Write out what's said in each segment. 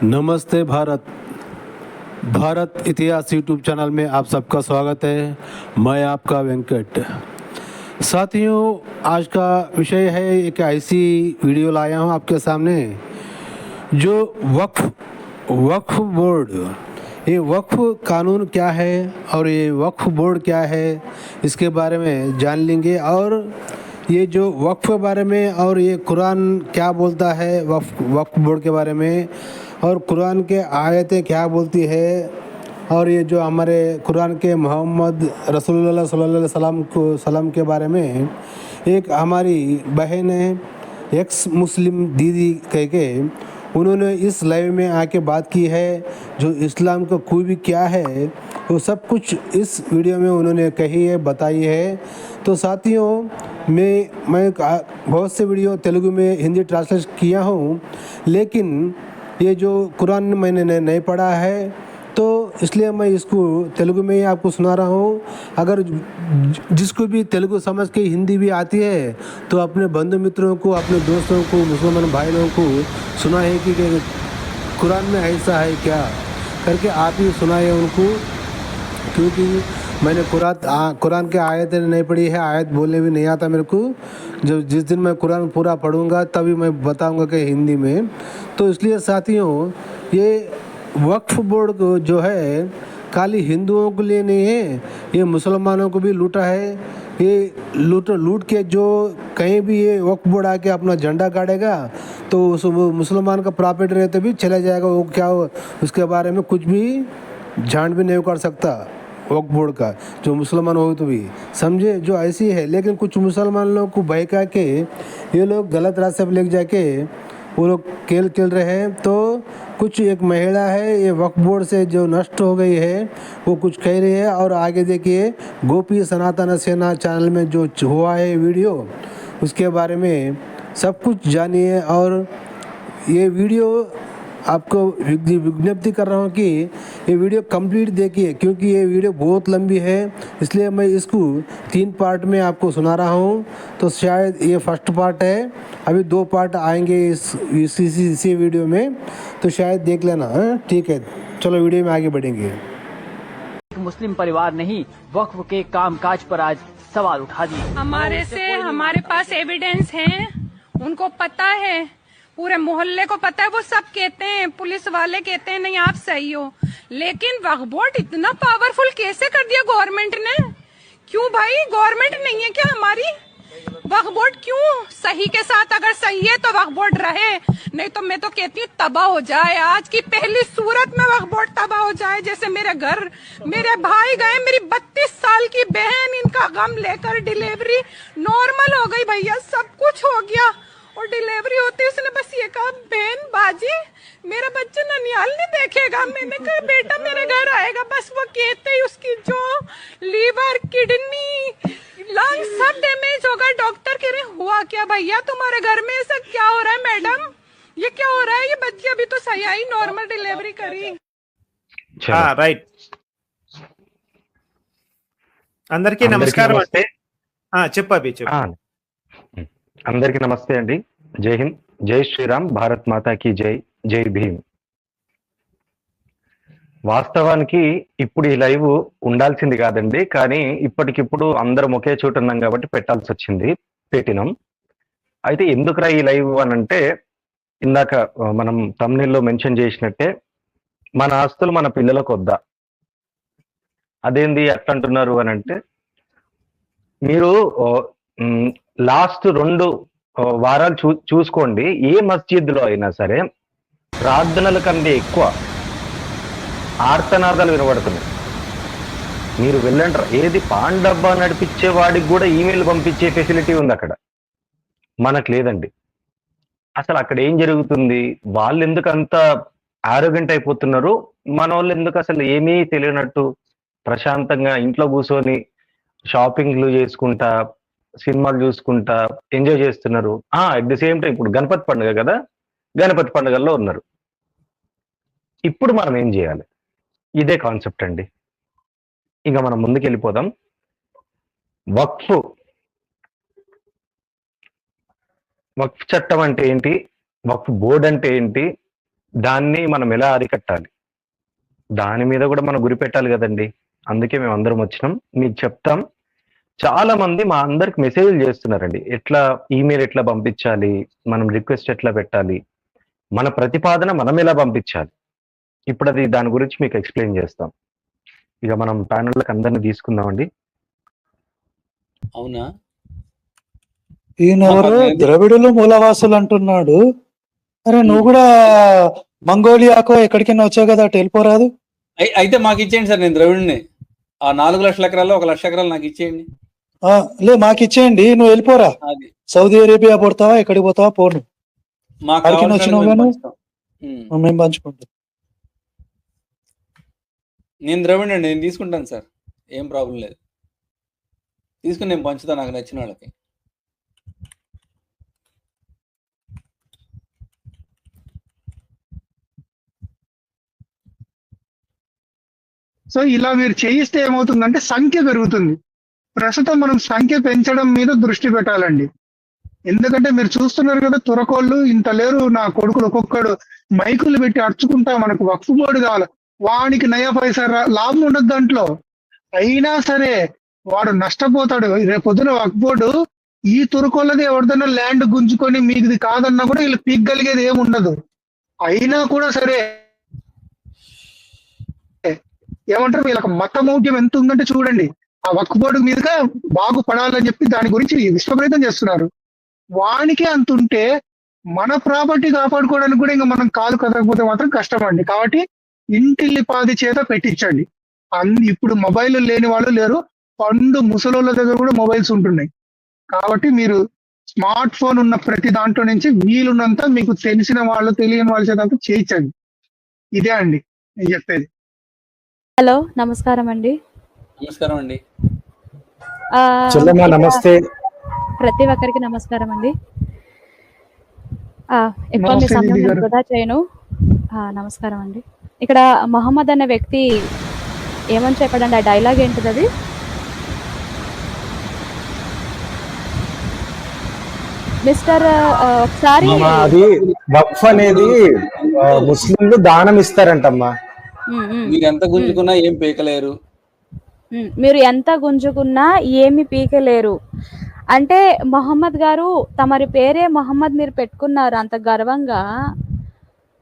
नमस्ते भारत। भारत इतिहास YouTube channel में आप सबका स्वागत है। मैं आपका वेंकट। साथियों, आज का विषय है, एक ऐसी वीडियो लाया हूँ आपके सामने जो वक्फ बोर्ड, ये वक्फ कानून क्या है और ये वक्फ बोर्ड क्या है, इसके बारे में जान लेंगे। और ये जो वक्फ के बारे में और ये कुरान क्या बोलता है वक्फ बोर्ड के बारे में, और कुरान के आयतें क्या बोलती है, और ये जो हमारे कुरान के मोहम्मद रसूलुल्लाह सल्लल्लाहु अलैहि वसल्लम के बारे में एक हमारी बहन है, एक्स मुस्लिम दीदी कह के, उन्होंने इस लाइव में आके बात की है। जो इस्लाम का खूबी क्या है वो सब कुछ इस वीडियो में उन्होंने कही है, बताई है। तो साथियों, मैं बहुत से वीडियो तेलुगु में हिंदी ट्रांसलेट किया हूँ, लेकिन ये जो कुरान मैंने नहीं पढ़ा है, तो इसलिए मैं इसको तेलुगु में ही आपको सुना रहा हूँ। अगर जिसको भी तेलुगु समझ के हिंदी भी आती है तो अपने बंधु मित्रों को, अपने दोस्तों को, मुसलमान भाई लोगों को सुना है कि कुरान में ऐसा है क्या करके आप ही सुनाए उनको, क्योंकि मैंने कुरान के आयत नहीं पढ़ी है, आयत बोलने भी नहीं आता मेरे को। जब जिस दिन मैं कुरान पूरा पढ़ूंगा तभी मैं बताऊंगा कि हिंदी में। तो इसलिए साथियों, ये वक्फ बोर्ड जो है खाली हिंदुओं के लिए नहीं है, ये मुसलमानों को भी लूटा है। ये लूट के जो कहीं भी ये वक्फ बोर्ड आके अपना झंडा गाड़ेगा तो उस मुसलमान का प्रॉपर्टी रहते भी चला जाएगा। वो क्या उसके बारे में कुछ भी जान भी नहीं कर सकता वक्फ बोर्ड का, जो मुसलमान हो तो भी समझे, जो ऐसी है। लेकिन कुछ मुसलमान लोग को बहका के ये लोग गलत रास्ते पर ले जाके वो लोग खेल रहे हैं। तो कुछ एक महिला है, ये वक्फ बोर्ड से जो नष्ट हो गई है, वो कुछ कह रही है। और आगे देखिए, गोपी सनातन सेना चैनल में जो हुआ है वीडियो, उसके बारे में सब कुछ जानिए। और ये वीडियो आपको विज्ञप्ति कर रहा हूँ कि ये वीडियो कंप्लीट देखिए, क्योंकि ये वीडियो बहुत लंबी है, इसलिए मैं इसको 3 पार्ट में आपको सुना रहा हूँ। तो शायद ये फर्स्ट पार्ट है, अभी 2 पार्ट आएंगे इसी वीडियो में, तो शायद देख लेना। ठीक है, चलो वीडियो में आगे बढ़ेंगे। मुस्लिम परिवार ने ही वक्फ के कामकाज पर आज सवाल उठा दिए। हमारे पास एविडेंस है, उनको पता है, पूरे मोहल्ले को पता है। वो सब कहते हैं, पुलिस वाले कहते हैं नहीं आप सही हो, लेकिन वक्फ बोर्ड इतना पावरफुल कैसे कर दिया गवर्नमेंट ने? क्यों भाई, गवर्नमेंट नहीं है क्या हमारी? वक्फ बोर्ड क्यों? सही के साथ अगर सही है तो वक्फ बोर्ड रहे, नहीं तो मैं तो कहती हूँ तबाह हो जाए। आज की पहली सूरत में वक्फ बोर्ड तबाह हो जाए। जैसे मेरे घर मेरे भाई गए, मेरी 32 साल की बहन, इनका गम लेकर डिलीवरी नॉर्मल हो गई भैया, सब कुछ हो गया। और डिलीवरी होती उसने बस ये कहा, बहन बाजी मेरा बच्चा ननिहाल नहीं देखेगा। मैंने कहा बेटा मेरे घर आएगा। बस वो कहते ही उसकी जो लीवर, किडनी, लंग सब डैमेज होगा। डॉक्टर कह रहे हुआ क्या भैया तुम्हारे घर में, ऐसा क्या हो रहा है मैडम, ये क्या हो रहा है? ये बच्ची अभी तो सही आई, नॉर्मल डिलीवरी करी। రైట్ అందరికీ నమస్కారం అంటే చెప్పు అభి చెప్పు. అందరికీ నమస్తే అండి. జై హింద్, జై శ్రీరామ్, భారత్ మాతాకి జై, జై భీమ్. వాస్తవానికి ఇప్పుడు ఈ లైవ్ ఉండాల్సింది కాదండి, కానీ ఇప్పటికిప్పుడు అందరం ఒకే చోట ఉన్నాం కాబట్టి పెట్టాల్సి వచ్చింది, పెట్టినాం. అయితే ఎందుకురా ఈ లైవ్ అని అంటే, ఇందాక మనం తమ్నెల్లో మెన్షన్ చేసినట్టే, మన ఆస్తులు మన పిల్లలకు వద్దా? అదేంది అట్లా అంటున్నారు అని అంటే, మీరు లాస్ట్ 2 వారాలు చూసుకోండి, ఏ మస్జిద్లో అయినా సరే ప్రార్థనల కంటే ఎక్కువ ఆర్తనాదాలు వినబడుతున్నాయి. మీరు వెళ్ళండి, ఏది పాన్ డబ్బా నడిపించే వాడికి కూడా ఈమెయిల్ పంపించే ఫెసిలిటీ ఉంది అక్కడ, మనకు లేదండి. అసలు అక్కడ ఏం జరుగుతుంది, వాళ్ళు ఎందుకు అంత ఆరోగెంట్ అయిపోతున్నారు, మన వాళ్ళు ఎందుకు అసలు ఏమీ తెలియనట్టు ప్రశాంతంగా ఇంట్లో కూర్చొని షాపింగ్లు చేసుకుంటా, సినిమాలు చూసుకుంటా ఎంజాయ్ చేస్తున్నారు. అట్ ది సేమ్ టైం ఇప్పుడు గణపతి పండుగ కదా, గణపతి పండుగల్లో ఉన్నారు. ఇప్పుడు మనం ఏం చేయాలి? ఇదే కాన్సెప్ట్ అండి. ఇంకా మనం ముందుకు వెళ్ళిపోదాం. వక్ఫ్ చట్టం అంటే ఏంటి, వక్ఫ్ బోర్డ్ అంటే ఏంటి, దాన్ని మనం ఎలా అరికట్టాలి, దాని మీద కూడా మనం గురి పెట్టాలి కదండి. అందుకే మేము అందరం వచ్చినాం, మీకు చెప్తాం. చాలా మంది మా అందరికి మెసేజ్లు చేస్తున్నారండి, ఎట్లా ఈమెయిల్ ఎట్లా పంపించాలి, మనం రిక్వెస్ట్ ఎట్లా పెట్టాలి, మన ప్రతిపాదన మనం ఎలా పంపించాలి. ఇప్పుడు అది దాని గురించి మీకు ఎక్స్ప్లెయిన్ చేస్తాం. ఇక మనం ప్యానెల్కి అందరిని తీసుకుందామండి. అవునా? ఈయనెవరు ద్రవిడులు మూలవాసులు అంటున్నాడు. అరే నువ్వు కూడా మంగోలియాకో ఎక్కడికైనా వచ్చావు కదా, అటు వెళ్ళిపోరాదు. అయితే మాకు ఇచ్చేయండి సార్, నేను ద్రవిడిని. ఆ 4 లక్షల ఎకరాల్లో 1 లక్ష ఎకరాలు నాకు ఇచ్చేయండి. లే మాకు ఇచ్చేయండి, నువ్వు వెళ్ళిపోరా. అది సౌదీ అరేబియా పోతావా, ఎక్కడికి పోతావా పోను. మాకు ఎక్కడికైనా వచ్చినావు కావాల్సిన గాను పంచుతాం. మేము పంచుకుంటాం. నేను ద్రవిడి అండి, నేను తీసుకుంటాను సార్, ఏం ప్రాబ్లం లేదు. తీసుకుని నేను పంచుతాను నాకు నచ్చిన వాళ్ళకి. సో ఇలా మీరు చేయిస్తే ఏమవుతుందంటే సంఖ్య పెరుగుతుంది. ప్రస్తుతం మనం సంఖ్య పెంచడం మీద దృష్టి పెట్టాలండి. ఎందుకంటే మీరు చూస్తున్నారు కదా, తురకోళ్ళు ఇంత లేరు. నా కొడుకులు ఒక్కొక్కడు మైకులు పెట్టి అర్చుకుంటా మనకు వక్ఫ్ బోర్డు కావాలి, వానికి నయా పైసా లాభం ఉండదు దాంట్లో. అయినా సరే వాడు నష్టపోతాడు. రేపు పొద్దున వక్ఫ్ బోర్డు ఈ తురకోళ్ళది ఎవరిదైనా ల్యాండ్ గుంజుకొని మీది కాదన్నా కూడా వీళ్ళు పీక్కగలిగేది ఏమి ఉండదు. అయినా కూడా సరే ఏమంటారు, వీళ్ళకి మతమౌఢ్యం ఎంత ఉందంటే చూడండి. ఆ వక్ఫ్ బోర్డు మీదుగా బాగుపడాలని చెప్పి దాని గురించి విశ్వప్రయత్నం చేస్తున్నారు. వానికి అంత ఉంటే మన ప్రాపర్టీ కాపాడుకోవడానికి కూడా ఇంకా మనం కాలు కదకపోతే మాత్రం కష్టం అండి. కాబట్టి ఇంటిల్లిపాది చేత పెట్టించండి. ఇప్పుడు మొబైల్ లేని వాళ్ళు లేరు, పండు ముసలోళ్ళ దగ్గర కూడా మొబైల్స్ ఉంటున్నాయి. కాబట్టి మీరు స్మార్ట్ ఫోన్ ఉన్న ప్రతి దాంట్లో నుంచి వీలున్నంత మీకు తెలిసిన వాళ్ళు తెలియని వాళ్ళ చేత చేయించండి. ఇదే అండి నేను చెప్పేది. హలో, నమస్కారం అండి. నమస్కారం అండి. చెల్లెమ్మ నమస్తే. ప్రతి ఒక్కరికి నమస్కారం అండి. ఎక్కువ మీ నమస్తే సమయం దీది నేను గారు. వృధా చేయను. నమస్కారం అండి. ఇక్కడ మహమ్మద్ అనే వ్యక్తి ఏమని చెప్పాడండి, ఆ డైలాగ్ ఏంటిది అది? మిస్టర్ ఒకసారి అది వక్ఫ్ అనేది ముస్లింలు దానం ఇస్తారంటమ్మా. మీరు ఎంత గుంజుకున్నా ఏం పీకలేరు. మీరు ఎంత గుంజుకున్నా ఏమి పీకలేరు అంటే, మొహమ్మద్ గారు తమరి పేరే మొహమ్మద్ మీరు పెట్టుకున్నారు అంత గర్వంగా.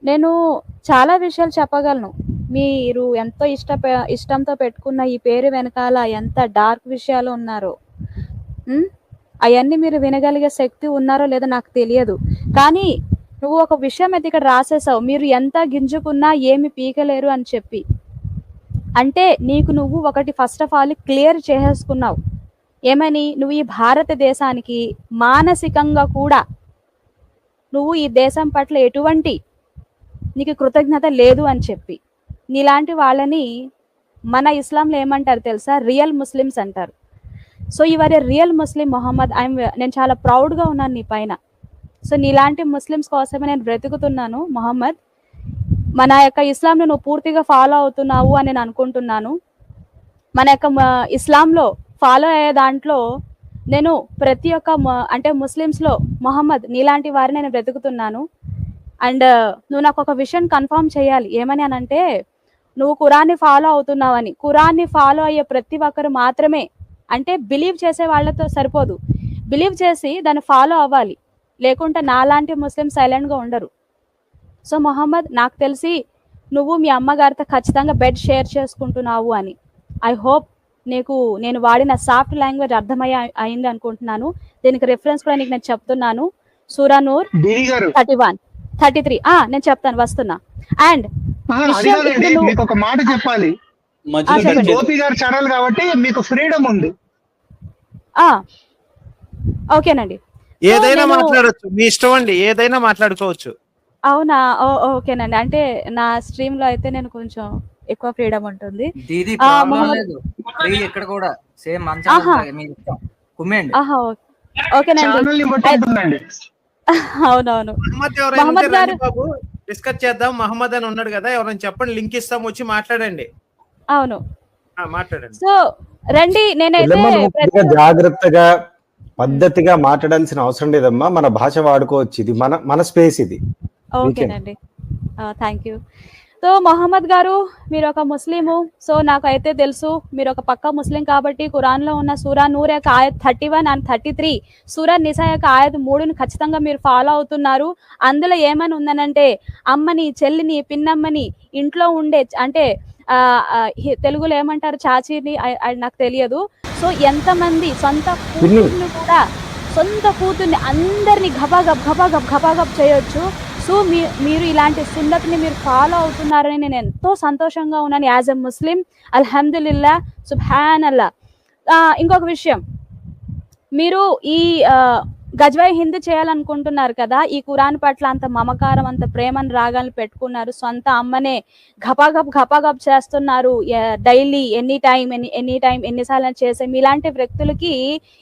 నేను చాలా విషయాలు చెప్పగలను. మీరు ఎంతో ఇష్టంతో పెట్టుకున్న ఈ పేరు వెనకాల ఎంత డార్క్ విషయాలు ఉన్నారో, అవన్నీ మీరు వినగలిగే శక్తి ఉన్నారో లేదో నాకు తెలియదు. కానీ నువ్వు ఒక విషయం అయితే ఇక్కడ రాసేసావు, మీరు ఎంత గింజుకున్నా ఏమి పీకలేరు అని చెప్పి. అంటే నీకు నువ్వు ఒకటి ఫస్ట్ ఆఫ్ ఆల్ క్లియర్ చేసేసుకున్నావు. ఏమని? నువ్వు ఈ భారతదేశానికి మానసికంగా కూడా నువ్వు ఈ దేశం పట్ల ఎటువంటి నీకు కృతజ్ఞత లేదు అని చెప్పి. నీలాంటి వాళ్ళని మన ఇస్లాంలో ఏమంటారు తెలుసా? రియల్ ముస్లిమ్స్ అంటారు. సో యువర్ ఏ రియల్ ముస్లిం మొహమ్మద్. నేను చాలా ప్రౌడ్గా ఉన్నాను నీ పైన. సో నీలాంటి ముస్లిమ్స్ కోసమే నేను బ్రతుకుతున్నాను మొహమ్మద్. మన యొక్క ఇస్లాంను నువ్వు పూర్తిగా ఫాలో అవుతున్నావు అని నేను అనుకుంటున్నాను. మన యొక్క ఇస్లాంలో ఫాలో అయ్యే దాంట్లో నేను ప్రతి ఒక్క అంటే ముస్లిమ్స్లో మొహమ్మద్ నీలాంటి వారిని నేను బ్రతుకుతున్నాను. అండ్ నువ్వు నాకు ఒక విషయం కన్ఫర్మ్ చేయాలి. ఏమని అనంటే, నువ్వు ఖురాన్ని ఫాలో అవుతున్నావని. ఖురాన్ని ఫాలో అయ్యే ప్రతి ఒక్కరు మాత్రమే, అంటే బిలీవ్ చేసే వాళ్ళతో సరిపోదు, బిలీవ్ చేసి దాన్ని ఫాలో అవ్వాలి. లేకుంటే నాలాంటి ముస్లిం సైలెంట్గా ఉండరు. సో మొహమ్మద్, నాకు తెలిసి నువ్వు మీ అమ్మగారితో ఖచ్చితంగా బెడ్ షేర్ చేసుకుంటున్నావు అని. ఐ హోప్ నీకు నేను వాడిన సాఫ్ట్ లాంగ్వేజ్ అయింది అనుకుంటున్నాను. దీనికి రెఫరెన్స్ కూడా నీకు నేను చెప్తున్నాను. సూరా నూర్ 31-33. నేను చెప్తాను, వస్తున్నా. అండ్ మీకు ఒక మాట చెప్పాలి. గోపి గారు ఛానల్ కాబట్టి మీకు ఫ్రీడమ్ ఉంది. ఓకేనండి, ఏదైనా మాట్లాడొచ్చు, మీ ఇష్టం అండి, ఏదైనా మాట్లాడుకోవచ్చు. అవునా? ఓకేనండి. అంటే నా స్ట్రీమ్ లో అయితే నేను కొంచెం ఎక్కువ ఫ్రీడమ్ ఉంటుంది. ఇక్కడ కూడా సేమ్ ఓకేనండి. అవునవును. మహమ్మద్ గారు డిస్కస్ చేద్దాం. మహమ్మద్ అని ఉన్నాడు కదా, ఎవరైనా చెప్పండి, లింక్ ఇస్తాం, వచ్చి మాట్లాడండి. అవును, మాట్లాడండి. సో రండి. నేనైతే జాగ్రత్తగా పద్ధతిగా మాట్లాడాల్సిన అవసరం లేదమ్మా. మన భాష వాడుకోవచ్చు, ఇది మన స్పేస్ ఇది. ఓకేనండి. Thank you. సో మొహమ్మద్ గారు మీరు ఒక ముస్లిము. సో నాకైతే తెలుసు మీరు ఒక పక్క ముస్లిం కాబట్టి ఖురాన్లో ఉన్న సూరా నూర్ యొక్క ఆయత్ 31 అండ్ 33, సూరా నిసా యొక్క ఆయత్ 3ని ఖచ్చితంగా మీరు ఫాలో అవుతున్నారు. అందులో ఏమని ఉందనంటే అమ్మని, చెల్లిని, పిన్నమ్మని, ఇంట్లో ఉండే అంటే తెలుగులో ఏమంటారు చాచీని, నాకు తెలియదు. సో ఎంతమంది సొంత కూతుర్ని అందరినీ ఘపాఘప్ చేయొచ్చు. సో మీరు ఇలాంటి సున్నతిని మీరు ఫాలో అవుతున్నారని నేను ఎంతో సంతోషంగా ఉన్నాను యాజ్ ఎ ముస్లిం. అల్హమ్దులిల్లా, సుబ్హానల్లా. ఇంకొక విషయం, మీరు ఈ గజ్వాయి హిందూ చేయాలనుకుంటున్నారు కదా, ఈ ఖురాన్ పట్ల అంత మమకారం, అంత ప్రేమను రాగాలు పెట్టుకున్నారు, సొంత అమ్మనే ఘపాఘప్ చేస్తున్నారు డైలీ, ఎనీ టైం ఎన్నిసార్లు చేసే మీలాంటి వ్యక్తులకి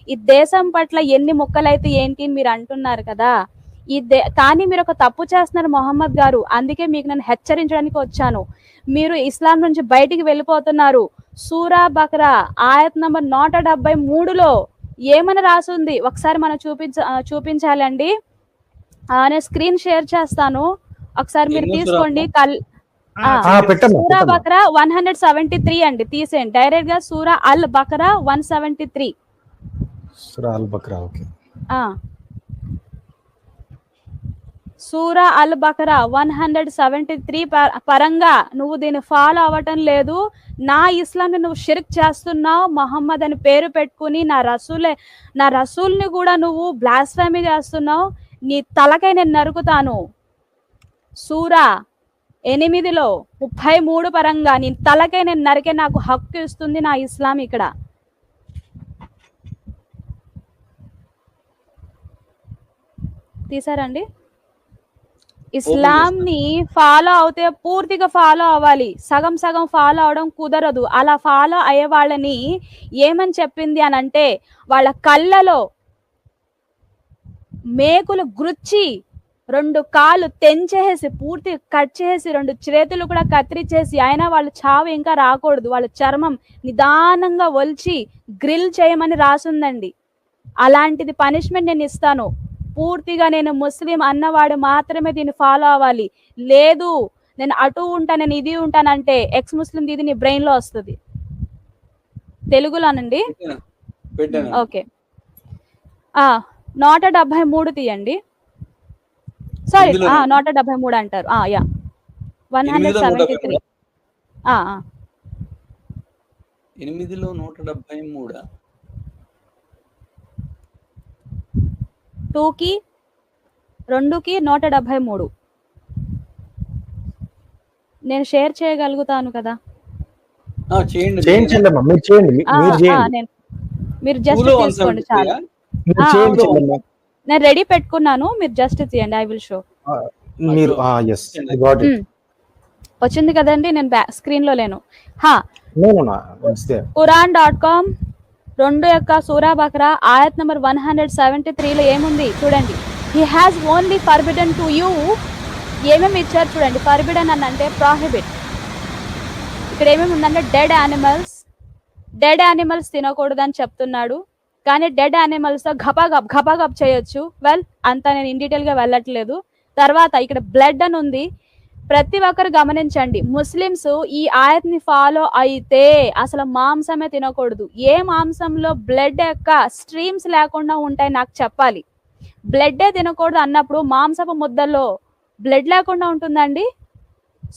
ఈ దేశం పట్ల ఎన్ని ముక్కలైతే ఏంటి మీరు అంటున్నారు కదా, కానీ మీరు ఒక తప్పు చేస్తున్నారు మొహమ్మద్ గారు. అందుకే మీకు నేను హెచ్చరించడానికి వచ్చాను. మీరు ఇస్లాం నుంచి బయటికి వెళ్ళిపోతున్నారు. సూరా బకరా ఆయత్ నంబర్ 173లో ఏమని రాసుంది ఒకసారి మనం చూపించాలండి. నేను స్క్రీన్ షేర్ చేస్తాను, ఒకసారి మీరు తీసుకోండి. సూరా బకరా 173 అండి, తీసేయండి డైరెక్ట్ గా. సూరా అల్ బకరా 173. సూరా అల్ బకరా 173 పరంగా నువ్వు దీన్ని ఫాలో అవ్వటం లేదు. నా ఇస్లాంని నువ్వు షిర్క్ చేస్తున్నావు, మహమ్మద్ అని పేరు పెట్టుకుని నా రసూల్ని కూడా నువ్వు బ్లాస్ఫెమీ చేస్తున్నావు. నీ తలకై నేను నరుకుతాను. సూరా 8లో 33 పరంగా నీ తలకై నేను నరికే నాకు హక్కు ఇస్తుంది నా ఇస్లాం. ఇక్కడ తీసారండి. ఇస్లాం ని ఫాలో అవుతే పూర్తిగా ఫాలో అవ్వాలి, సగం ఫాలో అవడం కుదరదు. అలా ఫాలో అయ్యే వాళ్ళని ఏమని చెప్పింది అని అంటే, వాళ్ళ కళ్ళలో మేకులు గుచ్చి 2 కాళ్ళు తెంచేసి పూర్తి కట్ చేసి 2 చేతులు కూడా కత్తిరించేసి, అయినా వాళ్ళ చావు ఇంకా రాకూడదు, వాళ్ళ చర్మం నిదానంగా ఒలిచి గ్రిల్ చేయమని రాసుందండి. అలాంటిది పనిష్మెంట్ నేను ఇస్తాను. పూర్తిగా నేను ముస్లిం అన్నవాడు మాత్రమే దీన్ని ఫాలో అవ్వాలి. లేదు నేను అటు ఉంటాను, నేను ఇది ఉంటానంటే ఎక్స్ ముస్లిం ఇది నీ బ్రెయిన్ లో వస్తుంది. తెలుగులోనండి. ఓకే, 173 తీయండి. సారీ 173 అంటారు. 173. 8లో 173. 2కి 2కి 173 నేను షేర్ చేయగలుగుతాను కదా. మీరు జస్ట్ తీసుకోండి చాలు. నేను రెడీ పెట్టుకున్నాను, మీరు జస్ట్ తీయండి. I will show. వచ్చింది కదండి, నేను స్క్రీన్ లో లేను. quran.com 2 యొక్క సూరా బకరా ఆయత్ నంబర్ 173లో ఏముంది చూడండి. He has only forbidden to you. ఏమేమి ఇచ్చారు చూడండి. ఫర్బిడన్ అని అంటే ప్రాహిబిట్. ఇక్కడ ఏమేమి ఉందంటే డెడ్ యానిమల్స్ తినకూడదని చెప్తున్నాడు. కానీ డెడ్ యానిమల్స్ తో ఘపాఘప్ చేయొచ్చు. అంతా నేను ఇన్ డీటెయిల్ గా వెళ్ళట్లేదు. తర్వాత ఇక్కడ బ్లడ్ అని ఉంది. ప్రతి ఒక్కరు గమనించండి, ముస్లిమ్స్ ఈ ఆయత్ని ఫాలో అయితే అసలు మాంసమే తినకూడదు. ఏ మాంసంలో బ్లడ్ యొక్క స్ట్రీమ్స్ లేకుండా ఉంటాయి నాకు చెప్పాలి. బ్లడ్డే తినకూడదు అన్నప్పుడు మాంసపు ముద్దల్లో బ్లడ్ లేకుండా ఉంటుందండి.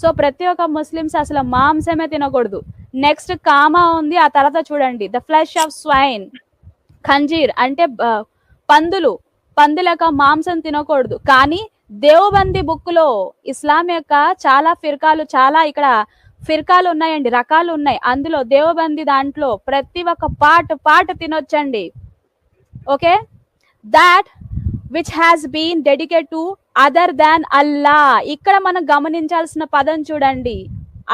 సో ప్రతి ఒక్క ముస్లిమ్స్ అసలు మాంసమే తినకూడదు. నెక్స్ట్ కామా ఉంది, ఆ తర్వాత చూడండి ద ఫ్లెష్ ఆఫ్ స్వైన్. ఖంజీర్ అంటే పందుల యొక్క మాంసం తినకూడదు. కానీ దేవబందీ బుక్ లో ఇస్లాం యొక్క చాలా ఇక్కడ ఫిర్కాలు ఉన్నాయండి, రకాలు ఉన్నాయి. అందులో దేవబందీ దాంట్లో ప్రతి ఒక్క పార్ట్ తినొచ్చండి. Okay, that which has been dedicate to other than Allah. ఇక్కడ మనం గమనించాల్సిన పదం చూడండి,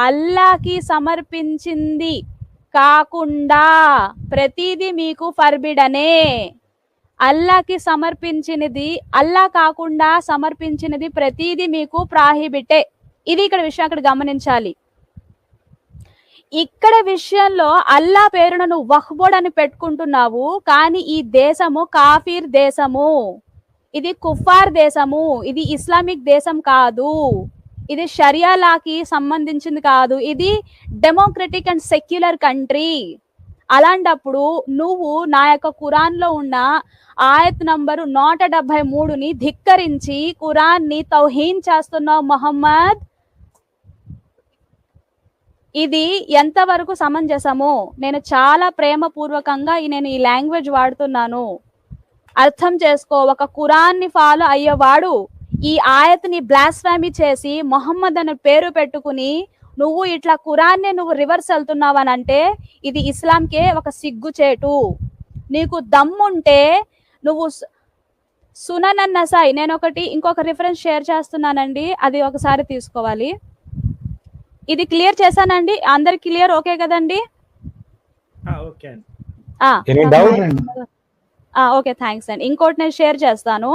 అల్లాకి సమర్పించింది కాకుండా ప్రతిదీ మీకు ఫర్బిడనే. అల్లాకి సమర్పించినది, అల్లా కాకుండా సమర్పించినది ప్రతిదీ మీకు ప్రాహిబిటే. ఇది ఇక్కడ విషయం అక్కడ గమనించాలి. ఇక్కడ విషయంలో అల్లా పేరును నువ్వు వహ్బోడ్ అని పెట్టుకుంటున్నావు, కానీ ఈ దేశము కాఫీర్ దేశము, ఇది కుఫార్ దేశము, ఇది ఇస్లామిక్ దేశం కాదు. ఇది షరియా లాకి సంబంధించింది కాదు, ఇది డెమోక్రటిక్ అండ్ సెక్యులర్ కంట్రీ. అలాంటప్పుడు నువ్వు నా యొక్క ఖురాన్ లో ఉన్న ఆయత్ నంబరు 173ని ధిక్కరించి ఖురాన్ ని తౌహీన్ చేస్తున్నావు మొహమ్మద్. ఇది ఎంతవరకు సమంజసము? నేను చాలా ప్రేమపూర్వకంగా నేను ఈ లాంగ్వేజ్ వాడుతున్నాను, అర్థం చేసుకో. ఒక ఖురాన్ ని ఫాలో అయ్యేవాడు ఈ ఆయత్ని బ్లాస్ఫెమీ చేసి మొహమ్మద్ అనే పేరు పెట్టుకుని నువ్వు ఇట్లా ఖురాన్నే నువ్వు రివర్స్ వెళ్తున్నావనంటే ఇది ఇస్లాంకే ఒక సిగ్గుచేటు. నీకు దమ్ముంటే నువ్వు సునన్ నసాయి, నేను ఇంకొక రిఫరెన్స్ షేర్ చేస్తున్నానండి, అది ఒకసారి తీసుకోవాలి. ఇది క్లియర్ చేశానండి, అందరికి క్లియర్ ఓకే కదండి? ఓకే ఓకే, థ్యాంక్స్ అండి. ఇంకోటి నేను షేర్ చేస్తాను.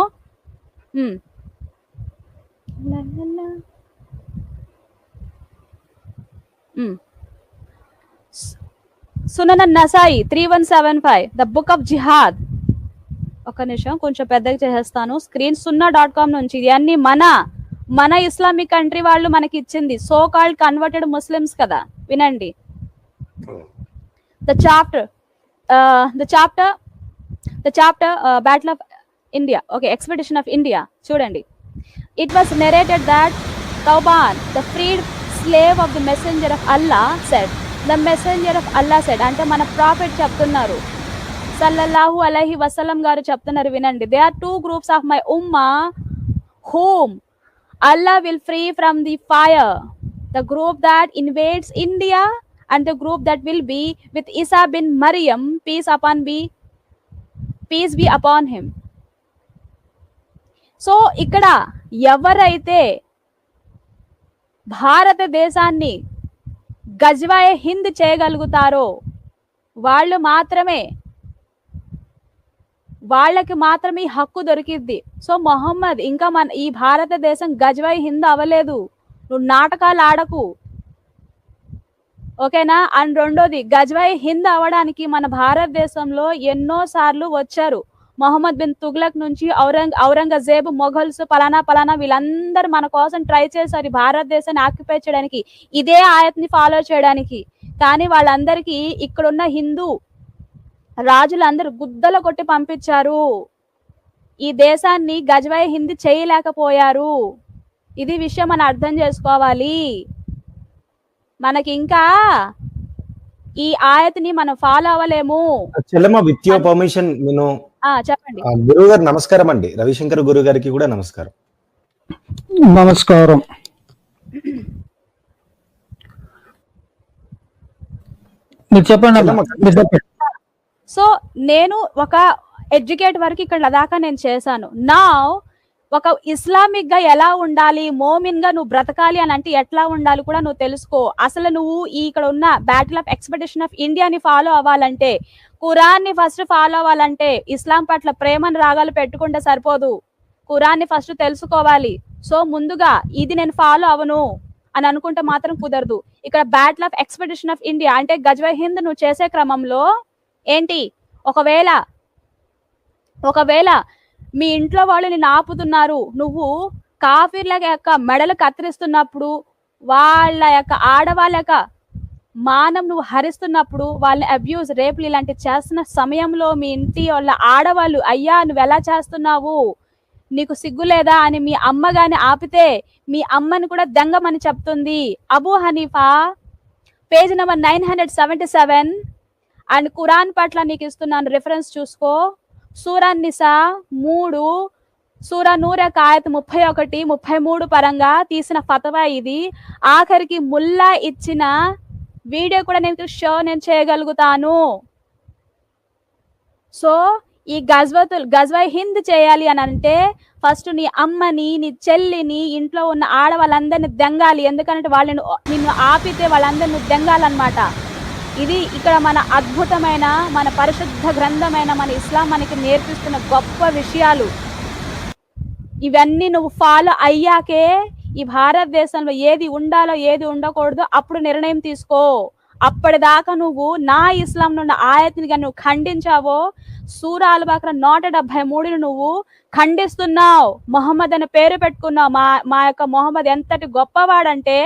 Sunan Nasai 3175, the book of జిహాద్. ఒక నిమిషం కొంచెం పెద్దగా చేసేస్తాను స్క్రీన్. sunnah.com నుంచి ఇవన్నీ మన ఇస్లామిక్ కంట్రీ వాళ్ళు మనకి ఇచ్చింది, సో కాల్డ్ కన్వర్టెడ్ ముస్లిమ్స్ కదా. వినండి. The chapter battle of India, okay, expedition of India. చూడండి. It was narrated that Tauban, the freed slave of the messenger of Allah, said, the messenger of Allah said, అంటే మన prophet చెప్తున్నారు, సల్లల్లాహు అలైహి వసల్లం గారు చెప్తున్నారు. వినండి. There are two groups of my ummah whom Allah will free from the fire, the group that invades India and the group that will be with Isa bin Maryam, peace be upon him. So ఇక్కడ ఎవరైతే భారతదేశాన్ని గజ్వాయే హింద్ చేయగలుగుతారో వాళ్ళకి మాత్రమే హక్కు దొరికిద్ది. So Mohammed ఇంకా ఈ భారతదేశం గజ్వాయే హింద్ అవ్వలేదు, నువ్వు నాటకాలు ఆడకు, ఓకేనా? అండ్ రెండోది, గజ్వాయే హింద్ అవ్వడానికి మన భారతదేశంలో ఎన్నో సార్లు వచ్చారు. మొహమ్మద్ బిన్ తుగ్లక్ నుంచి ఔరంగజేబ్, మొఘల్స్, పలానా వీళ్ళందరూ మన కోసం ట్రై చేశారు భారతదేశాన్ని ఆక్యుపై చేయడానికి, ఇదే ఆయత్ని ఫాలో చేయడానికి. కానీ వాళ్ళందరికీ ఇక్కడున్న హిందూ రాజులందరూ గుద్దల కొట్టి పంపించారు. ఈ దేశాన్ని గజ్వాయే హింద్ చేయలేకపోయారు. ఇది విషయం మనం అర్థం చేసుకోవాలి. మనకి ఇంకా ఈ ఆయత్ని మనం ఫాలో అవ్వలేము. విత్ యువర్ పర్మిషన్ నేను చెప్పండి. గురువు గారు నమస్కారం అండి. రవిశంకర్ గురువు గారికి కూడా నమస్కారం. నమస్కారం. మీరు చెప్పండి. సో నేను ఒక ఎడ్యుకేట్ వరకు ఇక్కడ దాకా నేను చేశాను. నా ఒక ఇస్లామిక్ గా ఎలా ఉండాలి, మోమిన్ గా నువ్వు బ్రతకాలి అని అంటే ఎట్లా ఉండాలి కూడా నువ్వు తెలుసుకో. అసలు నువ్వు ఇక్కడ ఉన్న బ్యాటిల్ ఆఫ్ ఎక్స్పెడిషన్ ఆఫ్ ఇండియాని ఫాలో అవ్వాలంటే, ఖురాన్ ని ఫస్ట్ ఫాలో అవ్వాలంటే, ఇస్లాం పట్ల ప్రేమను రాగాలు పెట్టుకుంటే సరిపోదు, ఖురాన్ ని ఫస్ట్ తెలుసుకోవాలి. సో ముందుగా ఇది నేను ఫాలో అవను అని అనుకుంటే మాత్రం కుదరదు. ఇక్కడ battle of expedition of India అంటే గజ్వాయే హింద్ నువ్వు చేసే క్రమంలో ఏంటి, ఒకవేళ మీ ఇంట్లో వాళ్ళు నిన్ను ఆపుతున్నారు, నువ్వు కాఫీర్ల యొక్క మెడలు కత్తిరిస్తున్నప్పుడు, వాళ్ళ యొక్క ఆడవాళ్ళ యొక్క మానం నువ్వు హరిస్తున్నప్పుడు, వాళ్ళని అబ్యూజ్, రేపులు ఇలాంటివి చేస్తున్న సమయంలో మీ ఇంటి వాళ్ళ ఆడవాళ్ళు, అయ్యా నువ్వు ఎలా చేస్తున్నావు, నీకు సిగ్గు లేదా అని మీ అమ్మ గాని ఆపితే మీ అమ్మని కూడా దెంగమని చెప్తుంది. Abu Hanifa page number 977 and Quran పట్ల నీకు ఇస్తున్నాను రిఫరెన్స్ చూసుకో. సూరా నిసా 3, సూరా నూర్ యొక్క ఆయత్ 31, 33 పరంగా తీసిన ఫతవా ఇది. ఆఖరికి ముల్లా ఇచ్చిన వీడియో కూడా నేను చేయగలుగుతాను. సో ఈ గజ్వాయే హింద్ చేయాలి అని అంటే ఫస్ట్ నీ అమ్మని, నీ చెల్లిని, ఇంట్లో ఉన్న ఆడవాళ్ళందరినీ దెంగాలి. ఎందుకంటే వాళ్ళని నిన్ను ఆపితే వాళ్ళందరినీ దెంగాలన్నమాట. ఇది ఇక్కడ మన అద్భుతమైన, మన పరిశుద్ధ గ్రంథమైన మన ఇస్లాం మనకి నేర్పిస్తున్న గొప్ప విషయాలు. ఇవన్నీ నువ్వు ఫాలో అయ్యాకే ఈ భారతదేశంలో ఏది ఉండాలో ఏది ఉండకూడదో అప్పుడు నిర్ణయం తీసుకో. అప్పటిదాకా నువ్వు నా ఇస్లాం నుండి ఆయత్ని నువ్వు ఖండించావో సూరా అల్ బక్రా 173ని నువ్వు ఖండిస్తున్నావు. మొహమ్మద్ అనే పేరు పెట్టుకున్నావు. మా యొక్క మొహమ్మద్ ఎంతటి గొప్పవాడంటే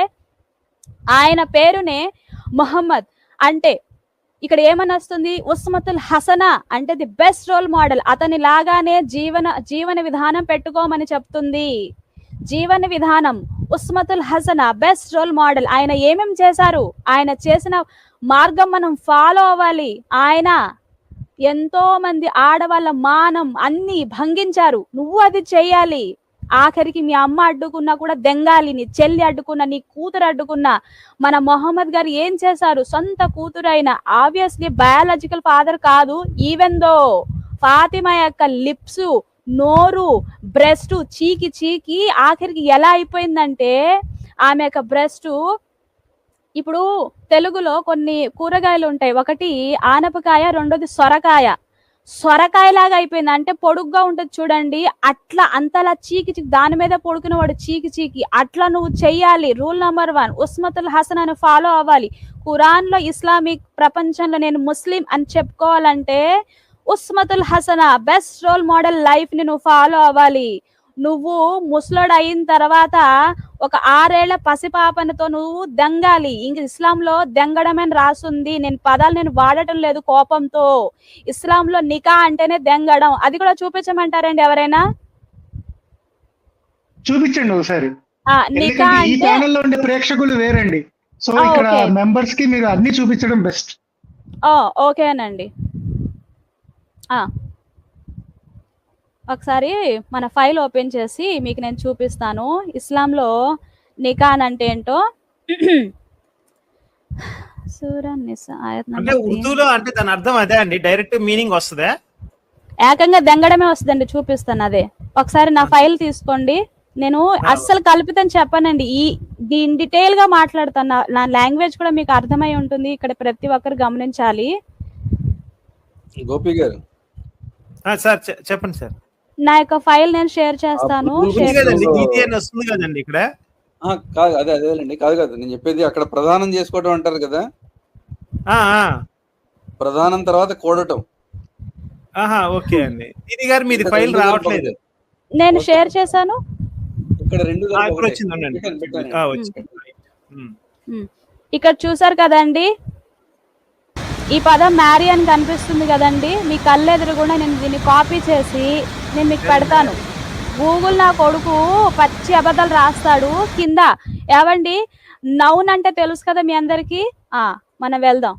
ఆయన పేరునే మొహమ్మద్ అంటే ఇక్కడ ఏమని వస్తుంది, ఉస్మతుల్ హసనా అంటే ది బెస్ట్ రోల్ మోడల్. అతని లాగానే జీవన విధానం పెట్టుకోమని చెప్తుంది. జీవన విధానం ఉస్మతుల్ హసనా బెస్ట్ రోల్ మోడల్. ఆయన ఏమేమి చేశారు, ఆయన చేసిన మార్గం మనం ఫాలో అవ్వాలి. ఆయన ఎంతో మంది ఆడవాళ్ళ మానం అన్ని భంగించారు, నువ్వు అది చెయ్యాలి. ఆఖరికి మీ అమ్మ అడ్డుకున్నా కూడా దెంగాలి, నీ చెల్లి అడ్డుకున్నా, నీ కూతురు అడ్డుకున్నా. మన మొహమ్మద్ గారు ఏం చేశారు, సొంత కూతురైన, ఆబ్వియస్లీ బయాలజికల్ ఫాదర్ కాదు, ఈవెన్ దో ఫాతిమా యొక్క లిప్స్, నోరు, బ్రెస్ట్ చీకి చీకి ఆఖరికి ఎలా అయిపోయిందంటే ఆమె యొక్క బ్రెస్ట్, ఇప్పుడు తెలుగులో కొన్ని కూరగాయలు ఉంటాయి, ఒకటి ఆనపకాయ, రెండోది సొరకాయ లాగా అయిపోయింది. అంటే పొడుగ్గా ఉంటుంది చూడండి, అట్లా అంతలా చీకి చీకి దాని మీద పొడుకున్న వాడు చీకి చీకి అట్లా నువ్వు చెయ్యాలి. రూల్ నెంబర్ 1 ఉస్మతుల్ హసనాను ఫాలో అవ్వాలి. ఖురాన్ లో ఇస్లామిక్ ప్రపంచంలో నేను ముస్లిం అని చెప్పుకోవాలంటే ఉస్మతుల్ హసనా బెస్ట్ రోల్ మోడల్ లైఫ్ ని నువ్వు ఫాలో అవ్వాలి. నువ్వు ముసలోడు అయిన తర్వాత ఒక 6 ఏళ్ల పసిపాపనతో నువ్వు దెంగాలి. ఇంక ఇస్లాంలో దెంగడమే రాసుంది, నేను పదాలు నేను వాడటం లేదు కోపంతో. ఇస్లాంలో నికా అంటేనే దెంగడం. అది కూడా చూపించమంటారండి ఎవరైనా? చూపించండి ఒకసారి. నికా ఈ అంటే ఛానల్లో ఉండే ప్రేక్షకులు వేరండి, సో ఇక్కడ మెంబర్స్ కి మీరు అన్ని చూపించడం బెస్ట్. ఓకేనండి. ఒకసారి మన ఫైల్ ఓపెన్ చేసి మీకు నేను చూపిస్తాను ఇస్లాంలో నికాన్ అంటే ఏంటో. సూరా నిసా ఆయత్ అంటే నంబర్ 3. ఉర్దూలో అంటే దాని అర్థం అదే అండి, డైరెక్ట్ మీనింగ్ వస్తుందా? ఏకంగా దెంగడమే వస్తుందండి, చూపిస్తాను అదే. ఒకసారి నా ఫైల్ తీసుకోండి. నేను అస్సలు కల్పితం చెప్పానండి, దీని డీటెయిల్ గా మాట్లాడుతాను. నా లాంగ్వేజ్ కూడా మీకు అర్థమై ఉంటుంది, ఇక్కడ ప్రతి ఒక్కరు గమనించాలి. గోపి గారు సార్ చెప్పండి సార్. నా యొక్క ఫైల్ నేను షేర్ చేస్తాను. వస్తుంది కదండి ఇక్కడ. కాదు అదేలేండి, కాదు నేను చెప్పేది అక్కడ ప్రధానం చేసుకోవడం అంటారు కదా, ప్రధానం తర్వాత కూడటం. ఓకే అండి. ఇది గారు మీది ఫైల్ రావట్లేదు. నేను షేర్ చేశాను. ఇక్కడ 2 ఇక్కడ చూసారు కదండి, ఈ పదం మ్యారీ అని కనిపిస్తుంది కదండి, మీ కళ్ళెదురు కూడా నేను దీన్ని కాపీ చేసి నేను మీకు పెడతాను. గూగుల్ నా కొడుకు పచ్చి అబద్ధాలు రాస్తాడు కింద. ఏవండి నౌన్ అంటే తెలుసు కదా మీ అందరికి, మనం వెళ్దాం.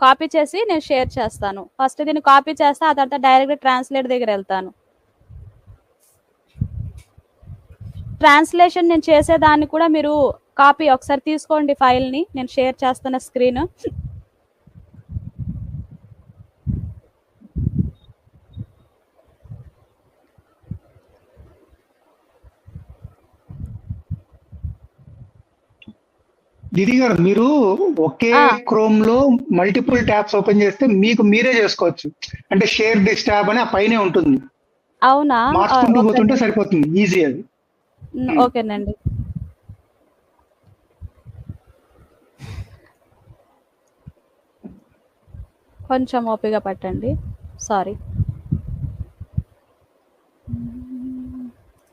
కాపీ చేసి నేను షేర్ చేస్తాను. ఫస్ట్ దీన్ని కాపీ చేస్తా, ఆ తర్వాత డైరెక్ట్ ట్రాన్స్లేట్ దగ్గర వెళ్తాను. ట్రాన్స్లేషన్ నేను చేసేదాన్ని కూడా మీరు కాపీ ఒకసారి తీసుకోండి ఫైల్ ని, నేను షేర్ చేస్తున్న స్క్రీన్. దీది గారు మీరు ఒకే క్రోమ్ లో మల్టిపుల్ ట్యాబ్స్ ఓపెన్ చేస్తే మీకు మీరే చేసుకోవచ్చు. అంటే షేర్ దిస్ ట్యాబ్ అని ఆ పైనే ఉంటుంది. అవునా? మార్చుకుంటూ పోతుంటే సరిపోతుంది, ఈజీ అది. ఓకేనండి. కొంచెం ఓపిక పట్టండి, సారీ.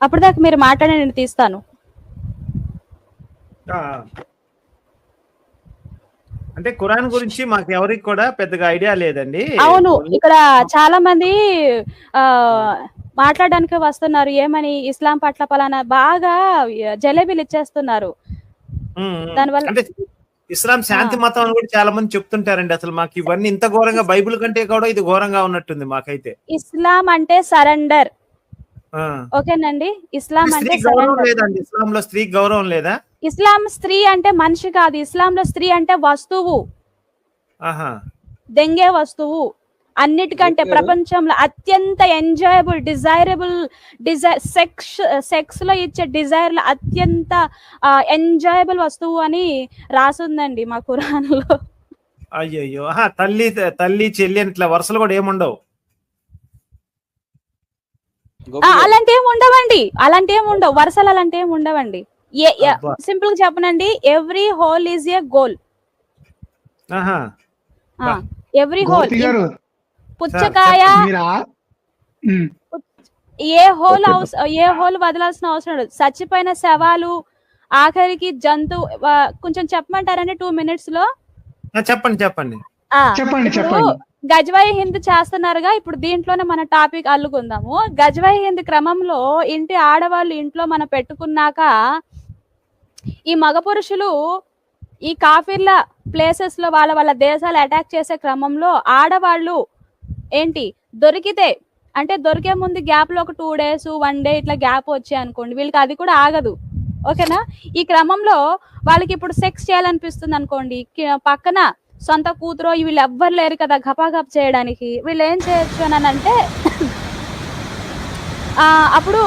అప్పటిదాకా మీరు మాట్లాడి నేను తీస్తాను. అంటే ఖురాన్ గురించి మాకు ఎవరికి కూడా పెద్దగా ఐడియా లేదండి. అవును, ఇక్కడ చాలా మంది మాట్లాడడానికి వస్తున్నారు, ఏమని ఇస్లాం పట్ల పలానా బాగా జలేబీలు ఇచ్చేస్తున్నారు. దానివల్ల అంటే ఇస్లాం శాంతి మతం అని కూడా చాలా మంది చెప్తుంటారండి. అసలు మాకు ఇవన్నీ ఇంత ఘోరంగా, బైబిల్ కంటే కూడా ఇది ఘోరంగా ఉన్నట్టుంది మాకైతే. ఇస్లాం అంటే సరెండర్. ఓకేనండి, ఇస్లాం అంటే లేదండి. ఇస్లాంలో స్త్రీ గౌరవం లేదా? ఇస్లాం స్త్రీ అంటే మనిషి కాదు, ఇస్లాంలో స్త్రీ అంటే వస్తువు, దెంగే వస్తువు. అన్నిటికంటే ప్రపంచంలో అత్యంత ఎంజాయబుల్, డిజైరబుల్, సెక్స్ లో ఇచ్చే డిజైర్ లో అత్యంత ఎంజాయబుల్ వస్తువు అని రాసుందండి మా ఖురాన్ లో. అయ్యయ్యో, తల్లి చెల్లి అని ఇట్లా వరుసలు కూడా ఏముండవు. అలాంటి ఏమి ఉండవు, వరుసలు అలాంటి ఏమి ఉండవండి. సింపుల్ గా చెప్పనండి, every whole is a goal. Every whole పుచ్చకాయ ఉమ్. ఏ హోల్ వదలాల్సిన అవసరం లేదు. చచ్చిపోయిన శవాలు, ఆఖరికి కొంచెం చెప్పమంటారండి 2 minutes లో? చెప్పండి చెప్పండి చెప్పండి ఇప్పుడు చెప్పండి. గజ్వాయి హింద్ చేస్తున్నారుగా, ఇప్పుడు దీంట్లోనే మన టాపిక్ అల్లుకుందాము. గజ్వాయి హింద్ క్రమంలో ఇంటి ఆడవాళ్ళు ఇంట్లో మనం పెట్టుకున్నాక ఈ మగ పురుషులు ఈ కాఫీర్ల ప్లేసెస్ లో వాళ్ళ దేశాలు అటాక్ చేసే క్రమంలో ఆడవాళ్ళు ఏంటి దొరికితే, అంటే దొరికే ముందు గ్యాప్ లో ఒక 2 days 1 day ఇట్లా గ్యాప్ వచ్చాయి అనుకోండి, వీళ్ళకి అది కూడా ఆగదు. ఓకేనా? ఈ క్రమంలో వాళ్ళకి ఇప్పుడు సెక్స్ చేయాలనిపిస్తుంది అనుకోండి, పక్కన సొంత కూతురు వీళ్ళు ఎవ్వరు లేరు కదా గపాగప్ చేయడానికి, వీళ్ళు ఏం చేయొచ్చు అని అంటే అప్పుడు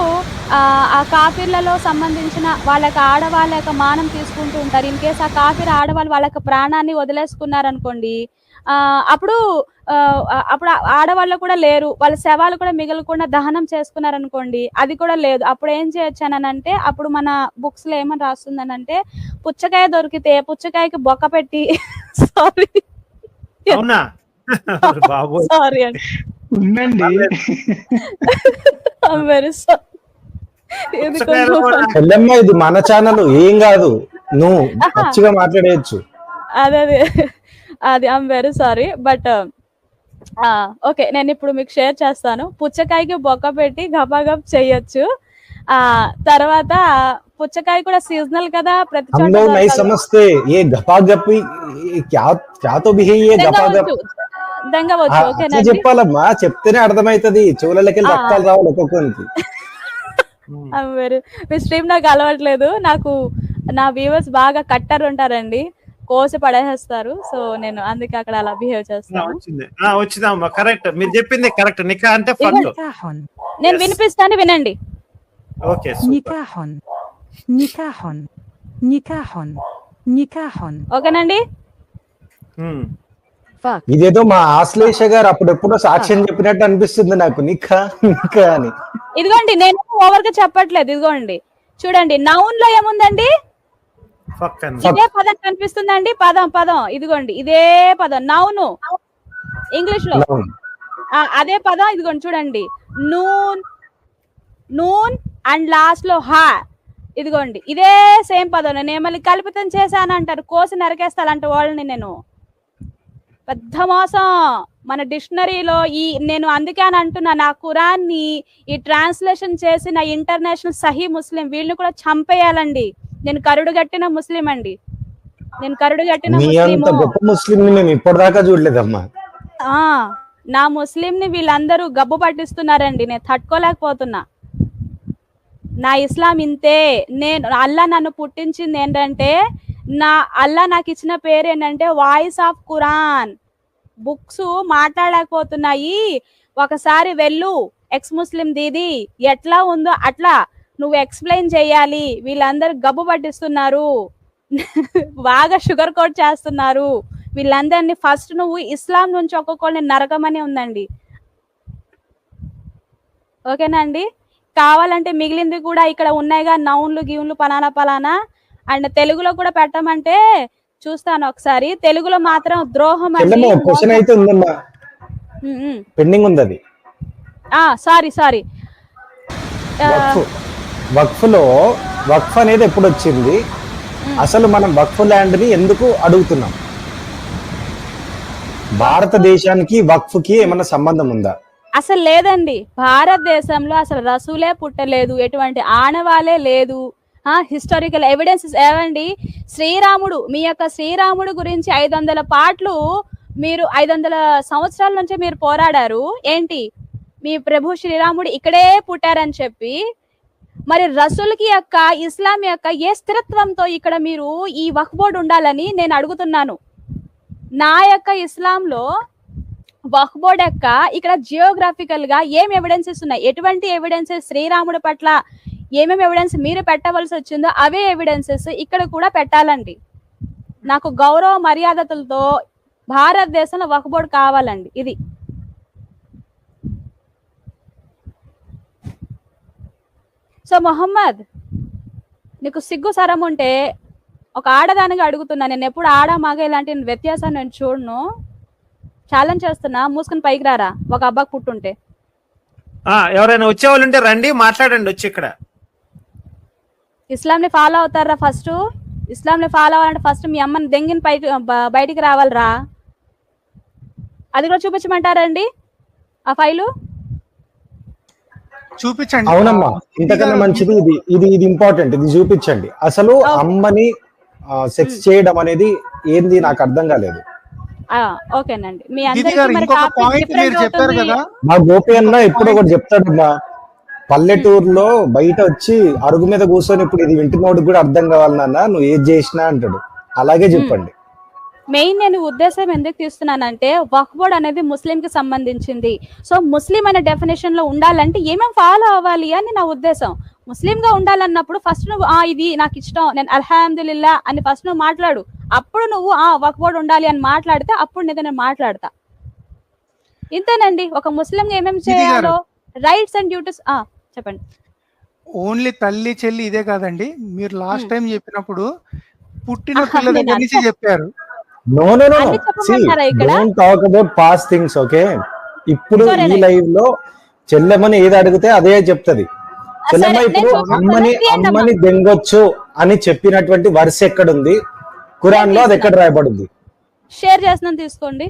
ఆ కాఫీర్లలో సంబంధించిన వాళ్ళకి ఆడవాళ్ళ యొక్క మానం తీసుకుంటూ ఉంటారు. ఇన్ కేస్ ఆ కాఫీర్ ఆడవాళ్ళు వాళ్ళ ప్రాణాన్ని వదిలేసుకున్నారనుకోండి, అప్పుడు ఆడవాళ్ళు కూడా లేరు, వాళ్ళ శవాలు కూడా మిగలకుండా దహనం చేసుకున్నారనుకోండి, అది కూడా లేదు. అప్పుడు ఏం చేయొచ్చు అని అంటే, అప్పుడు మన బుక్స్ లో ఏమని రాస్తుందని అంటే, పుచ్చకాయ దొరికితే పుచ్చకాయకి బొక్క పెట్టి సారీ సారీ అండి ఉండండి. Very sorry. చెల్లెమ్మ ఇది మన ఛానల్, ఏం కాదు, నువ్వు మంచిగా మాట్లాడేయచ్చు. అదే అది I'm very sorry. But okay, నేను ఇప్పుడు మీకు షేర్ చేస్తాను. పుచ్చకాయకి బొక్క పెట్టి గపాగప్ చెయ్యొచ్చు. తర్వాత పుచ్చకాయ కూడా సీజనల్ కదా, ప్రతి చెప్పాలమ్మా, చెప్తేనే అర్థమైతది, చెవులకి రక్తాలు రావాలి ఒక్కొక్కరికి. మీ స్ట్రీమ్ నాకు అలవట్లేదు, నాకు నా వ్యూవర్స్ బాగా కట్టర్ ఉంటారండి, కోసి పడేసేస్తారు. సో నేను అందుకే అక్కడ అలా బిహేవ్ చేస్తాను. కరెక్ట్, మీరు చెప్పింది కరెక్ట్. నికా అంటే నేను వినిపిస్తాను, వినండి. ఓకే, ఓకేనండి. ఇదేదో మా ఆశ్లేష గారు అప్పుడెప్పుడో సాక్ష్యం చెప్పినట్టు అనిపిస్తుంది నాకు, నికా నికా అని. ఇదిగోండి, నేను ఓవర్ గా చెప్పట్లేదు. ఇదిగోండి చూడండి, నౌన్ లో ఏముందండి, ఇదే పదం కనిపిస్తుందండి. పదం ఇదిగోండి, ఇదే పదం నౌను ఇంగ్లీష్ లో అదే పదం. ఇదిగోండి చూడండి, నూన్ అండ్ లాస్ట్ లో హా, ఇదిగోండి ఇదే సేమ్ పదం. నేను మళ్ళీ కల్పితం చేశాను అంటారు, కోసి నరికేస్తానంట వాళ్ళని. నేను పెద్ద మోసం మన డిక్షనరీలో నేను అందుకే అని అంటున్నా, నా ఖురాన్ ని ఈ ట్రాన్స్లేషన్ చేసిన ఇంటర్నేషనల్ సహీ ముస్లిం వీళ్ళని కూడా చంపేయాలండి. నేను కరుడుగట్టిన ముస్లిం అండి, నేను కరుడుగట్టిన ముస్లిం మేము ఇప్పటిదాకా చూడలేదమ్మా. నా ముస్లిం ని వీళ్ళందరూ గబ్బు పట్టిస్తున్నారండి, నేను తట్టుకోలేకపోతున్నా. నా ఇస్లాం ఇంతే. అల్లా నన్ను పుట్టించింది ఏంటంటే, అల్లా నాకు ఇచ్చిన పేరు ఏంటంటే వాయిస్ ఆఫ్ ఖురాన్. బుక్స్ మాట్లాడలేకపోతున్నాయి, ఒకసారి వెళ్ళు ఎక్స్ ముస్లిం దీది ఎట్లా ఉందో అట్లా నువ్వు ఎక్స్ప్లెయిన్ చేయాలి. వీళ్ళందరూ గబ్బు పట్టిస్తున్నారు, బాగా షుగర్ కోట్ చేస్తున్నారు వీళ్ళందరినీ. ఫస్ట్ నువ్వు ఇస్లాం నుంచి ఒక్కొక్కరిని నరకమని ఉందండి. ఓకేనా అండి? కావాలంటే మిగిలింది కూడా ఇక్కడ ఉన్నాయిగా, నౌన్లు గివున్లు పలానా అండ్ తెలుగులో కూడా పెట్టమంటే చూస్తాను ఒకసారి. తెలుగులో మాత్రం ద్రోహం పెండింగ్ ఉంది అది. సారీ వక్ఫ్ అనేది ఎప్పుడు వచ్చింది? అసలు మనం వక్ఫ్ ల్యాండ్ ని ఎందుకు అడుగుతున్నాం? భారతదేశానికి వక్ఫ్ కి ఏమన్నా సంబంధం ఉందా? అసలు లేదండి. భారతదేశంలో అసలు రసూలే పుట్టలేదు, ఎటువంటి ఆనవాలే లేదు. హిస్టారికల్ ఎవిడెన్సెస్ ఏవండి, శ్రీరాముడు, మీ యొక్క శ్రీరాముడు గురించి 500 పాటలు మీరు 500 సంవత్సరాల నుంచి మీరు పోరాడారు. ఏంటి, మీ ప్రభు శ్రీరాముడు ఇక్కడే పుట్టారని చెప్పి. మరి రసూల్కి యొక్క ఇస్లాం యొక్క ఏ స్థిరత్వంతో ఇక్కడ మీరు ఈ వక్ఫ్ బోర్డు ఉండాలని నేను అడుగుతున్నాను. నా యొక్క ఇస్లాంలో వక్ఫ్ బోర్డ్ యొక్క ఇక్కడ జియోగ్రాఫికల్ గా ఏం ఎవిడెన్సెస్ ఉన్నాయి, ఎటువంటి ఎవిడెన్సెస్ శ్రీరాముడి పట్ల ఏమేమి ఎవిడెన్స్ మీరు పెట్టవలసి వచ్చిందో అవే ఎవిడెన్సెస్ ఇక్కడ కూడా పెట్టాలండి. నాకు గౌరవ మర్యాదలతో భారతదేశంలో వక్ఫ్ బోర్డు కావాలండి. ఇది సో మొహమ్మద్, నీకు సిగ్గు సరం ఉంటే ఒక ఆడదానిగా అడుగుతున్నా, నేను ఎప్పుడు ఆడ మగ ఇలాంటి వ్యత్యాసాన్ని నేను చూడను. ఛాలెంజ్ చేస్తున్నా, మూసుకుని పైకి రారా ఒక అబ్బాకి పుట్టుంటే. ఎవరైనా వచ్చేవాళ్ళు ఉంటే రండి, మాట్లాడండి వచ్చి ఇక్కడ. ఇస్లాంని ఫాలో అవుతారా? ఫస్ట్ ఇస్లాంని ఫాలో అవ్వాలంటే ఫస్ట్ మీ అమ్మని దెంగిన బయటికి రావాలరా. అది కూడా చూపించమంటారండి ఆ ఫైలు? చూపించండి. అవునమ్మా, ఇంతకన్నా మంచిది ఇది ఇది ఇది ఇంపార్టెంట్, ఇది చూపించండి. అసలు అమ్మని సెక్స్ చేయడం అనేది ఏంది నాకు అర్థం కాలేదు. ఓకేనండి, మీ అందరికీ మరి టాపిక్ డిఫరెంట్ అవుతుంది. మా గోపి అన్న ఎప్పుడు ఒకటి చెప్తాడమ్మా, పల్లెటూరులో బయట వచ్చి అరుగు మీద కూర్చొని ఇప్పుడు ఇది వింటున్నోడికి కూడా అర్థం కావాలి నాన్న నువ్వు ఏది చేసినా అంటాడు. అలాగే చెప్పండి. మెయిన్ నేను ఉద్దేశం ఎందుకు తీస్తున్నానంటే వక్ఫ్ బోర్డ్ అనేది ముస్లిం కి సంబంధించింది. సో ముస్లిం అనే డెఫినేషన్ లో ఉండాలంటే ఏమేమి ఫాలో అవ్వాలి అని నా ఉద్దేశం. ముస్లిం గా ఉండాలన్నప్పుడు ఫస్ట్ నువ్వు ఇది నాకు ఇష్టం, నేను అల్హమ్దులిల్లా అని ఫస్ట్ నువ్వు మాట్లాడు. అప్పుడు నువ్వు వక్ఫ్ బోర్డ్ ఉండాలి అని మాట్లాడితే అప్పుడు నేను మాట్లాడతా. ఇంతేనండి, ఒక ముస్లిం గా ఏమేమి చేయాలో రైట్స్ అండ్ డ్యూటీస్. చెప్పండి. ఓన్లీ తల్లి చెల్లి ఇదే కాదండి, మీరు లాస్ట్ టైం చెప్పినప్పుడు పుట్టిన పిల్ల దగ్గర నుంచి చెప్పారు. No no no don't talk about past things. Okay, ఇప్పుడు ఈ లైవ్ లో చెల్లెమ్మని ఏది అడిగితే అదే చెప్తది. చెల్లెమ్మ ఇప్పుడు అమ్మని దెంగొచ్చు అని చెప్పినటువంటి వర్స్ ఎక్కడుంది ఖురాన్ లో? అది ఎక్కడ రాయబడింది? షేర్ చేస్తున్నాను, తీసుకోండి.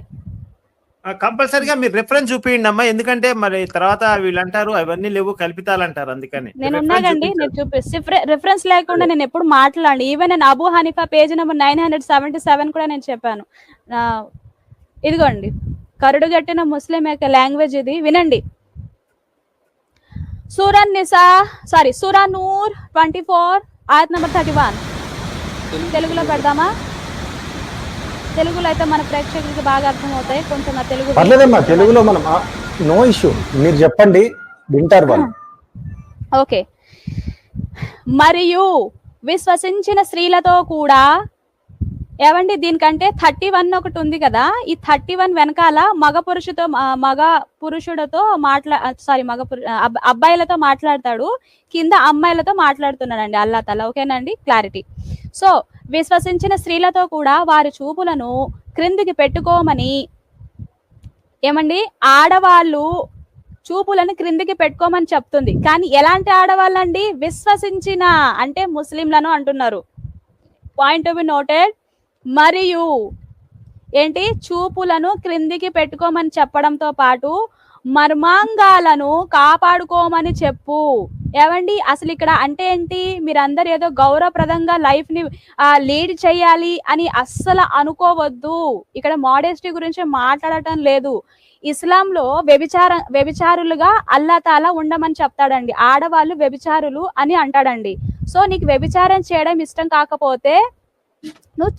కంపల్సరీగా మీరు రిఫరెన్స్ చూపించండి అమ్మా, ఎందుకంటే మరి తర్వాత వీళ్ళు అంటారు అవన్నీ లేవు కల్పితాలంటారు. అందుకని నేను ఉన్నానండి, నేను చూపిస్తే రిఫరెన్స్ లేకుండా నేను ఎప్పుడు మాట్లాడి. ఈవెన్ నేను అబూ హనీఫా పేజ్ నెంబర్ 977 కూడా నేను చెప్పాను. ఇదిగోండి, కరుడుగట్టిన ముస్లిం యొక్క లాంగ్వేజ్ ఇది, వినండి. సూరా నూర్ 24 ఆయత్ నెంబర్ 31. తెలుగులో పెడదామా? తెలుగులో అయితే మన ప్రేక్షకులకి బాగా అర్థమవుతాయి. కొంచెం తెలుగు పర్లేదమ్మా, తెలుగులో మనం నో ఇష్యూ, మీరు చెప్పండి వింటారు వాళ్ళు. ఓకే. మరియు విశ్వసించిన స్త్రీలతో కూడా, ఏమండి దీనికంటే 31 ఒకటి ఉంది కదా, ఈ 31 వెనకాల మగ పురుషుడితో అబ్బాయిలతో మాట్లాడతాడు, కింద అమ్మాయిలతో మాట్లాడుతున్నాడండి అల్లా తఆలా. ఓకేనండి, క్లారిటీ. సో విశ్వసించిన స్త్రీలతో కూడా వారి చూపులను క్రిందికి పెట్టుకోమని, ఏమండి ఆడవాళ్ళు చూపులను క్రిందికి పెట్టుకోమని చెప్తుంది. కానీ ఎలాంటి ఆడవాళ్ళండి? విశ్వసించిన అంటే ముస్లింలను అంటున్నారు. Point to be noted. మరియు ఏంటి, చూపులను క్రిందికి పెట్టుకోమని చెప్పడంతో పాటు మర్మాంగాలను కాపాడుకోమని చెప్పు. ఏమండి అసలు ఇక్కడ అంటే ఏంటి? మీరందరూ ఏదో గౌరవప్రదంగా లైఫ్ ని లీడ్ చేయాలి అని అస్సలు అనుకోవద్దు. ఇక్కడ మోడెస్టీ గురించి మాట్లాడటం లేదు. ఇస్లాంలో వ్యభిచారులుగా అల్లా తాలా ఉండమని చెప్తాడండి. ఆడవాళ్ళు వ్యభిచారులు అని అంటాడండి. సో నీకు వ్యభిచారం చేయడం ఇష్టం కాకపోతే, నువ్వు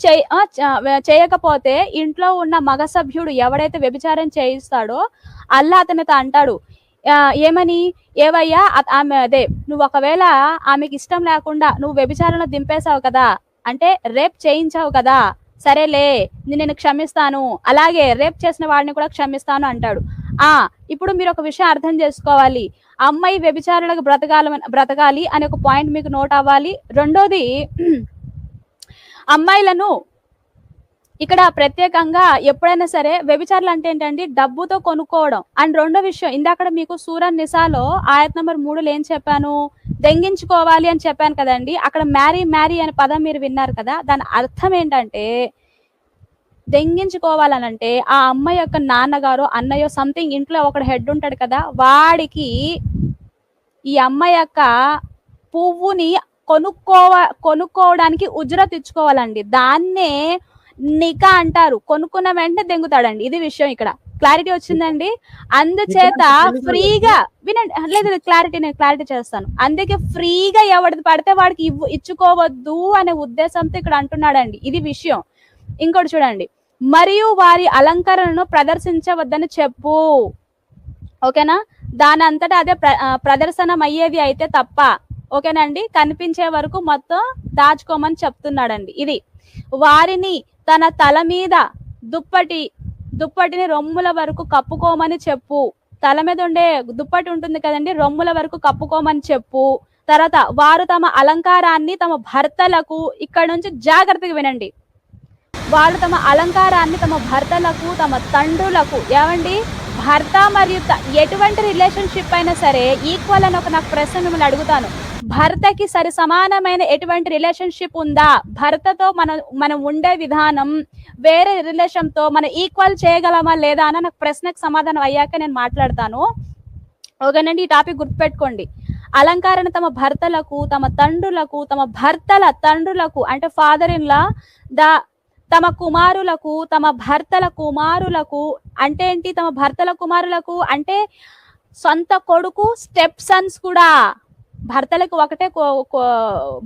చేయకపోతే ఇంట్లో ఉన్న మగ సభ్యుడు ఎవడైతే వ్యభిచారం చేయిస్తాడో అల్లా అతనితో అంటాడు, ఏమని, ఏవయ్యా ఆమె అదే నువ్వు ఒకవేళ ఆమెకి ఇష్టం లేకుండా నువ్వు వ్యభిచారంలో దింపేశావు కదా, అంటే రేప్ చేయించావు కదా, సరేలే నేను క్షమిస్తాను, అలాగే రేప్ చేసిన వాడిని కూడా క్షమిస్తాను అంటాడు. ఇప్పుడు మీరు ఒక విషయం అర్థం చేసుకోవాలి, అమ్మాయి వ్యభిచారులకు బ్రతకాలి అనే ఒక పాయింట్ మీకు నోట్ అవ్వాలి. రెండోది, అమ్మాయిలను ఇక్కడ ప్రత్యేకంగా ఎప్పుడైనా సరే వ్యభిచారులు అంటే ఏంటంటే డబ్బుతో కొనుక్కోవడం. అండ్ రెండో విషయం, ఇందాక మీకు సూరా నిసాలో ఆయత్ నెంబర్ 3లో ఏం చెప్పాను, దెంగించుకోవాలి అని చెప్పాను కదండి. అక్కడ మ్యారీ అనే పదం మీరు విన్నారు కదా, దాని అర్థం ఏంటంటే దెంగించుకోవాలనంటే ఆ అమ్మాయి యొక్క నాన్నగారు అన్నయ్యో సంథింగ్ ఇంట్లో ఒకడు హెడ్ ఉంటాడు కదా, వాడికి ఈ అమ్మాయి యొక్క పువ్వుని కొనుక్కోవడానికి ఉజ్రత్ ఇచ్చుకోవాలండి. దాన్నే నికా అంటారు. కొనుక్కున్న వెంటనే దెంగుతాడండి. ఇది విషయం. ఇక్కడ క్లారిటీ వచ్చిందండి. అందుచేత ఫ్రీగా వినండి, లేదు క్లారిటీ నేను క్లారిటీ చేస్తాను. అందుకే ఫ్రీగా ఎవరిది పడితే వాడికి ఇచ్చుకోవద్దు అనే ఉద్దేశంతో ఇక్కడ అంటున్నాడండి. ఇది విషయం. ఇంకోటి చూడండి, మరియు వారి అలంకరణను ప్రదర్శించవద్దని చెప్పు. ఓకేనా? దాని అంతటా అదే ప్రదర్శనం అయ్యేది అయితే తప్ప, ఓకేనండి, కనిపించే వరకు మొత్తం దాచుకోమని చెప్తున్నాడండి. ఇది వారిని తన తల మీద దుప్పటిని రొమ్ముల వరకు కప్పుకోమని చెప్పు. తల మీద ఉండే దుప్పటి ఉంటుంది కదండి, రొమ్ముల వరకు కప్పుకోమని చెప్పు. తర్వాత వారు తమ అలంకారాన్ని తమ భర్తలకు, ఇక్కడ నుంచి జాగ్రత్తగా వినండి, వాళ్ళు తమ అలంకారాన్ని తమ భర్తలకు తమ తండ్రులకు ఏమండి భర్త మరియు ఎటువంటి రిలేషన్షిప్ అయినా సరే ఈక్వల్ అని ఒక నాకు ప్రశ్న మిమ్మల్ని అడుగుతాను. భర్తకి సరి సమానమైన ఎటువంటి రిలేషన్షిప్ ఉందా? భర్తతో మనం ఉండే విధానం వేరే రిలేషన్ తో మనం ఈక్వల్ చేయగలమా లేదా అని నాకు ప్రశ్నకు సమాధానం అయ్యాక నేను మాట్లాడతాను. ఓకేనండి, ఈ టాపిక్ గుర్తుపెట్టుకోండి. అలంకారాన్ని తమ భర్తలకు తమ తండ్రులకు తమ భర్తల తండ్రులకు అంటే ఫాదర్ ఇన్ లా తమ కుమారులకు తమ భర్తల కుమారులకు అంటే ఏంటి? తమ భర్తల కుమారులకు అంటే సొంత కొడుకు స్టెప్ సన్స్ కూడా. భర్తలకు ఒకటే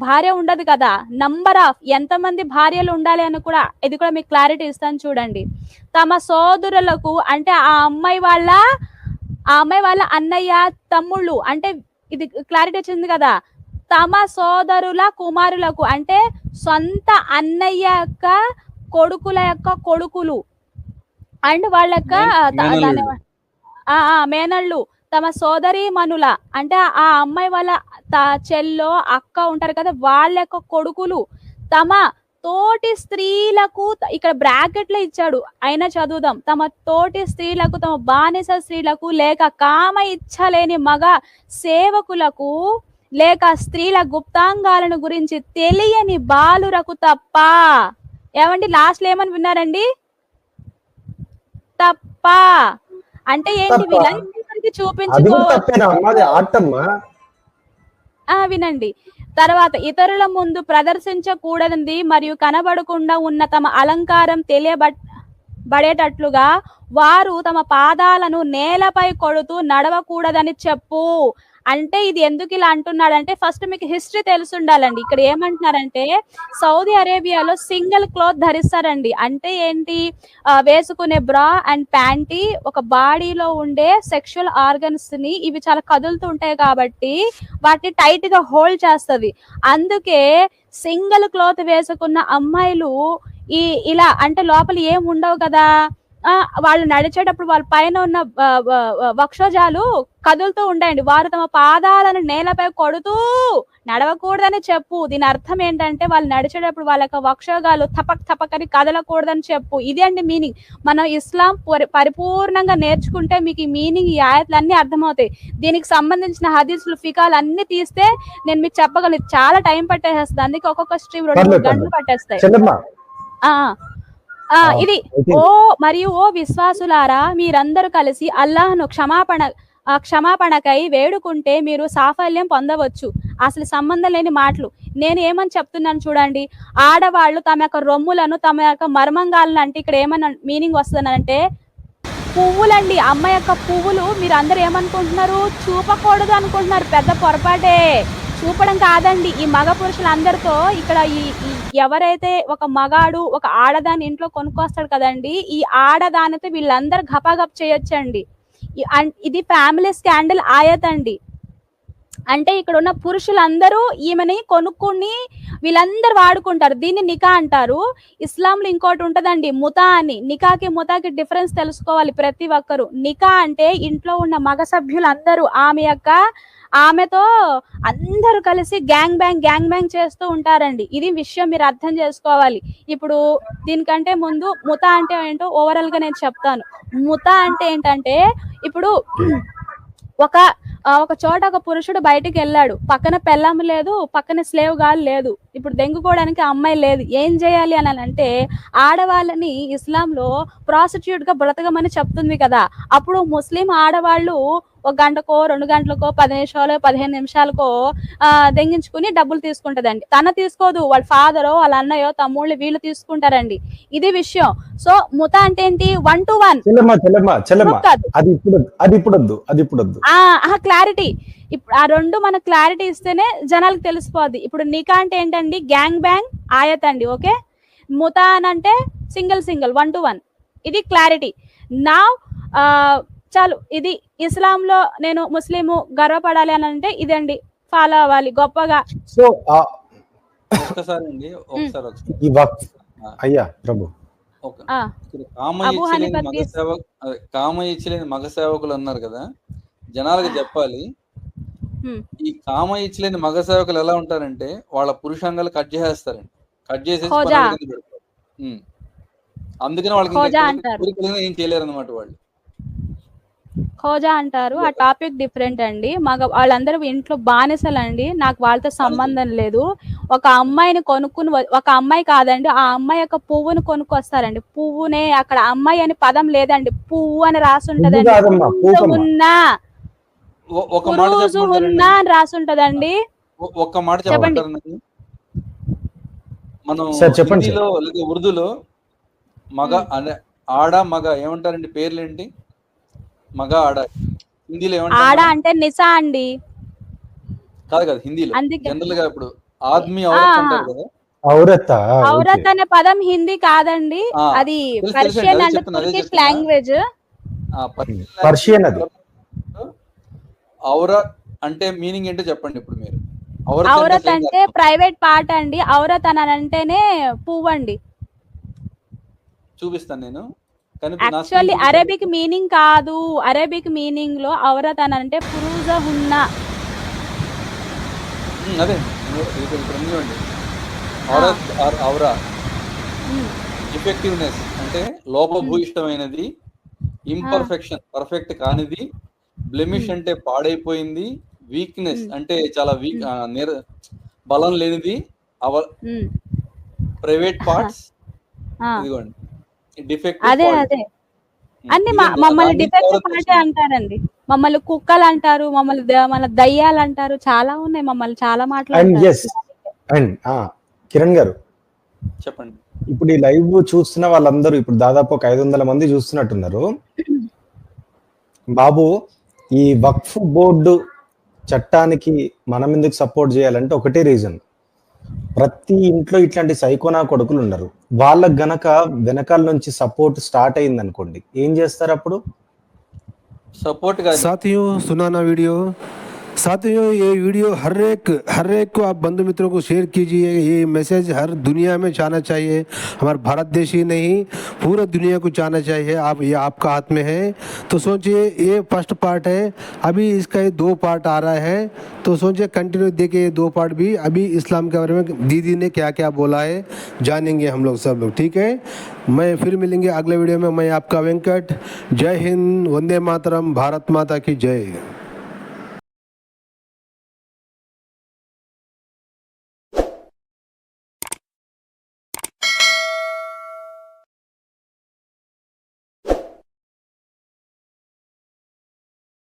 భార్య ఉండదు కదా, నంబర్ ఆఫ్ ఎంతమంది భార్యలు ఉండాలి అని కూడా ఇది కూడా మీకు క్లారిటీ ఇస్తాను చూడండి. తమ సోదరులకు అంటే ఆ అమ్మాయి వాళ్ళ అన్నయ్య తమ్ముళ్ళు అంటే ఇది క్లారిటీ వచ్చింది కదా. తమ సోదరుల కుమారులకు అంటే సొంత అన్నయ్య యొక్క కొడుకుల యొక్క కొడుకులు అండ్ వాళ్ళ యొక్క మేనళ్ళు తమ సోదరి మనుల అంటే ఆ అమ్మాయి వాళ్ళ చెల్లో అక్క ఉంటారు కదా వాళ్ళ యొక్క కొడుకులు తమ తోటి స్త్రీలకు ఇక్కడ బ్రాకెట్ లో ఇచ్చాడు అయినా చదువుదాం. తమ తోటి స్త్రీలకు తమ బానిస స్త్రీలకు లేక కామ ఇచ్చలేని మగ సేవకులకు లేక స్త్రీల గుప్తాంగాలను గురించి తెలియని బాలురకు తప్ప. ఏమండి లాస్ట్ లో ఏమని విన్నారండి? తప్ప అంటే ఏంటి? వీళ్ళందరికీ వినండి. తర్వాత ఇతరుల ముందు ప్రదర్శించకూడనిది మరియు కనబడకుండా ఉన్న తమ అలంకారం తెలియబడేటట్లుగా వారు తమ పాదాలను నేలపై కొడుతూ నడవకూడదని చెప్పు. అంటే ఇది ఎందుకు ఇలా అంటున్నాడంటే ఫస్ట్ మీకు హిస్టరీ తెలిసి ఉండాలండి. ఇక్కడ ఏమంటున్నారంటే సౌదీ అరేబియాలో సింగిల్ క్లాత్ ధరిస్తారండి. అంటే ఏంటి? వేసుకునే బ్రా అండ్ ప్యాంటీ ఒక బాడీలో ఉండే సెక్షువల్ ఆర్గన్స్ ని ఇవి చాలా కదులుతూ ఉంటాయి కాబట్టి వాటిని టైట్ గా హోల్డ్ చేస్తుంది. అందుకే సింగిల్ క్లాత్ వేసుకున్న అమ్మాయిలు ఇలా అంటే లోపల ఏం ఉండవు కదా, వాళ్ళు నడిచేటప్పుడు వాళ్ళ పైన ఉన్న వక్షోజాలు కదులుతూ ఉంటాయండి. వారు తమ పాదాలను నేలపై కొడుతూ నడవకూడదని చెప్పు. దీని అర్థం ఏంటంటే వాళ్ళు నడిచేటప్పుడు వాళ్ళ యొక్క వక్షోగాలు తపకని కదలకూడదని చెప్పు. ఇది అండి మీనింగ్. మనం ఇస్లాం పరిపూర్ణంగా నేర్చుకుంటే మీకు ఈ మీనింగ్ ఈ ఆయతులన్నీ అర్థమవుతాయి. దీనికి సంబంధించిన హదీసులు ఫికాలు అన్ని తీస్తే నేను మీకు చెప్పగలను, చాలా టైం పట్టేస్తుంది. అందుకే ఒక్కొక్క స్ట్రీమ్ 2-3 గంటలు పట్టేస్తాయి. ఇది ఓ విశ్వాసులారా, మీరందరూ కలిసి అల్లాహ్ను క్షమాపణకై వేడుకుంటే మీరు సాఫల్యం పొందవచ్చు. అసలు సంబంధం లేని మాటలు. నేను ఏమని చెప్తున్నాను చూడండి. ఆడవాళ్ళు తమ యొక్క రొమ్ములను తమ యొక్క మర్మంగాలను అంటే ఇక్కడ ఏమన్నా మీనింగ్ వస్తుందంటే పువ్వులండి. అమ్మ యొక్క పువ్వులు మీరు అందరు ఏమనుకుంటున్నారు? చూపకూడదు అనుకుంటున్నారు. పెద్ద పొరపాటే. చూపడం కాదండి. ఈ మగ పురుషులందరితో ఇక్కడ ఎవరైతే ఒక మగాడు ఒక ఆడదాని ఇంట్లో కొనుక్కొస్తాడు కదండి, ఈ ఆడదానితో వీళ్ళందరూ గపాగప్ చేయొచ్చండి. ఇది ఫ్యామిలీ స్కాండల్ ఆయత్ అండి. అంటే ఇక్కడ ఉన్న పురుషులందరూ ఈమెని కొనుక్కుని వీళ్ళందరూ వాడుకుంటారు. దీన్ని నికా అంటారు. ఇస్లాంలో ఇంకోటి ఉంటదండి ముతా అని. నికాకి ముతాకి డిఫరెన్స్ తెలుసుకోవాలి ప్రతి ఒక్కరు. నికా అంటే ఇంట్లో ఉన్న మగ సభ్యులందరూ ఆమెతో అందరూ కలిసి గ్యాంగ్ బ్యాంగ్ చేస్తూ ఉంటారండి. ఇది విషయం మీరు అర్థం చేసుకోవాలి. ఇప్పుడు దీనికంటే ముందు ముతా అంటే ఏంటో ఓవరాల్ గా నేను చెప్తాను. ముతా అంటే ఏంటంటే ఇప్పుడు ఒక చోట ఒక పురుషుడు బయటికి వెళ్ళాడు, పక్కన పెళ్ళాం లేదు, పక్కన స్లేవ్ గాలు లేదు, ఇప్పుడు దెంగుకోవడానికి అమ్మాయి లేదు. ఏం చేయాలి అని అంటే ఆడవాళ్ళని ఇస్లాంలో ప్రాస్టిట్యూట్ గా బ్రతకమని చెప్తుంది కదా. అప్పుడు ముస్లిం ఆడవాళ్ళు 1 గంటకో 2 గంటలకో 10 నిమిషాలు 15 నిమిషాలకో దెంగించుకుని డబ్బులు తీసుకుంటదండి. తన తీసుకోదు, వాళ్ళ ఫాదరో వాళ్ళ అన్నయ్యో తమ్ముళ్ళు వీళ్ళు తీసుకుంటారండి. ఇది విషయం. సో ముత అంటే ఏంటి? 1 to 1 క్లారిటీ. ఇప్పుడు ఆ రెండు మనకు క్లారిటీ ఇస్తేనే జనాలకు తెలిసిపోద్ది. ఇప్పుడు నికా అంటే ఏంటండి? గ్యాంగ్ బ్యాంగ్ ఆయత్ అండి. ఓకే. ముతా అని అంటే సింగిల్ 1 to 1. ఇది క్లారిటీ. నా చాలు. ఇది ఇస్లాంలో నేను ముస్లిము గర్వపడాలి అని అంటే ఇదండి, ఫాలో అవ్వాలి గొప్పగా. సో కామ ఇచ్చలేని మగ సేవకులు అన్నారు కదా, జనాలకు చెప్పాలి. ఈ కామ ఇచ్చలేని మగ సేవకులు ఎలా ఉంటారంటే వాళ్ళ పురుషాంగాలు కట్ చేసేస్తారండి. కట్ చేసేసి అందుకని వాళ్ళకి ఖోజా అంటారు. కోరికలు ఏం చేయలేరు అనమాట వాళ్ళు. ఖోజా అంటారు. ఆ టాపిక్ డిఫరెంట్ అండి. వాళ్ళందరూ ఇంట్లో బానిసలండి. నాకు వాళ్ళతో సంబంధం లేదు. ఒక అమ్మాయిని కొనుక్కుని ఒక అమ్మాయి కాదండి, ఆ అమ్మాయి యొక్క పువ్వును కొనుక్కొస్తారండి. పువ్వునే అక్కడ అమ్మాయి అని పదం లేదండి, పువ్వు అని రాసుంటదండి. ఒక మాట ఉన్నా అని రాసుంటదండి. ఒక్క మాట చెప్పంటారు నాకు. మనం హిందీలో లేదా ఉర్దూలో మగ అనే ఆడ మగ ఏమంటారండి, పేర్లేంటి? మగ ఆడ హిందీలో ఏమంటారు? ఆడ అంటే నిసా అండి. కాదు హిందీలో జనరల్ గా ఇప్పుడు ఆద్మీ ఔరత్ అంటారు కదా. ఔరత్ అనే పదం హిందీ కాదండి, అది పర్షియన్ అండ్ తుర్కిష్ లాంగ్వేజ్. పర్షియన్ అది. ఔరా అంటే మీనింగ్ ఏంటో చెప్పండి ఇప్పుడు మీరు. ఔరత్ అంటే ప్రైవేట్ పార్ట్ అండి. ఔరత్ అని అంటేనే పువ్వు అండి. చూపిస్తాను నేను. యాక్చువల్లీ అరబిక్ మీనింగ్ కాదు. అరబిక్ మీనింగ్ లో ఔరత్ అని అంటే ఫురూజా హున్నా. అదే ఇప్పుడు చూడండి, ఔరత్ ఆర్ ఔరా డిఫెక్టివ్నెస్ అంటే లోపభూయిష్టమైనది, ఇంపర్ఫెక్షన్ పర్ఫెక్ట్ కానిది, బ్లెమిష్ అంటే పాడైపోయింది, వీక్నెస్ అంటే చాలా వీక్ బలం లేనిది, ప్రైవేట్ పార్ట్స్. ఇదిగోండి డిఫెక్టివ్. అదే అన్ని మమ్మల్ని డిఫెక్టివ్ పార్టీ అంటారండి. మమ్మల్ని కుక్కలు అంటారు, మమ్మల్ని దయ్యాలు అంటారు, చాలా ఉన్నాయి. మమ్మల్ని చాలా మాట్లాడతారు. కిరణ్ గారు చెప్పండి. ఇప్పుడు ఈ లైవ్ చూస్తున్న వాళ్ళందరూ ఇప్పుడు దాదాపు ఒక 500 మంది చూస్తున్నట్టున్నారు. బాబు, ఈ వక్ఫ్ బోర్డు చట్టానికి మనం ఎందుకు సపోర్ట్ చేయాలంటే ఒకటే రీజన్, ప్రతి ఇంట్లో ఇట్లాంటి సైకోనా కొడుకులు ఉన్నారు. వాళ్ళకి గనక వెనకాల నుంచి సపోర్ట్ స్టార్ట్ అయింది అనుకోండి, ఏం చేస్తారు అప్పుడు? सपोर्ट साथियों सुनाना वीडियो, साथियों ये वीडियो हर एक को आप बंधु मित्रों को शेयर कीजिए। ये मैसेज हर दुनिया में जाना चाहिए, हमारे भारत देश ही नहीं पूरा दुनिया को जाना चाहिए। आप ये आपका हाथ में है। तो सोचिए ये फर्स्ट पार्ट है, अभी इसका ये 2 पार्ट आ रहा है, तो सोचिए कंटिन्यू देखिए ये 2 पार्ट भी। अभी इस्लाम के बारे में दीदी ने क्या क्या बोला है जानेंगे हम लोग सब लोग, ठीक है। मैं फिर मिलेंगे अगले वीडियो में। मैं आपका वेंकट। जय हिंद, वंदे मातरम, भारत माता की जय।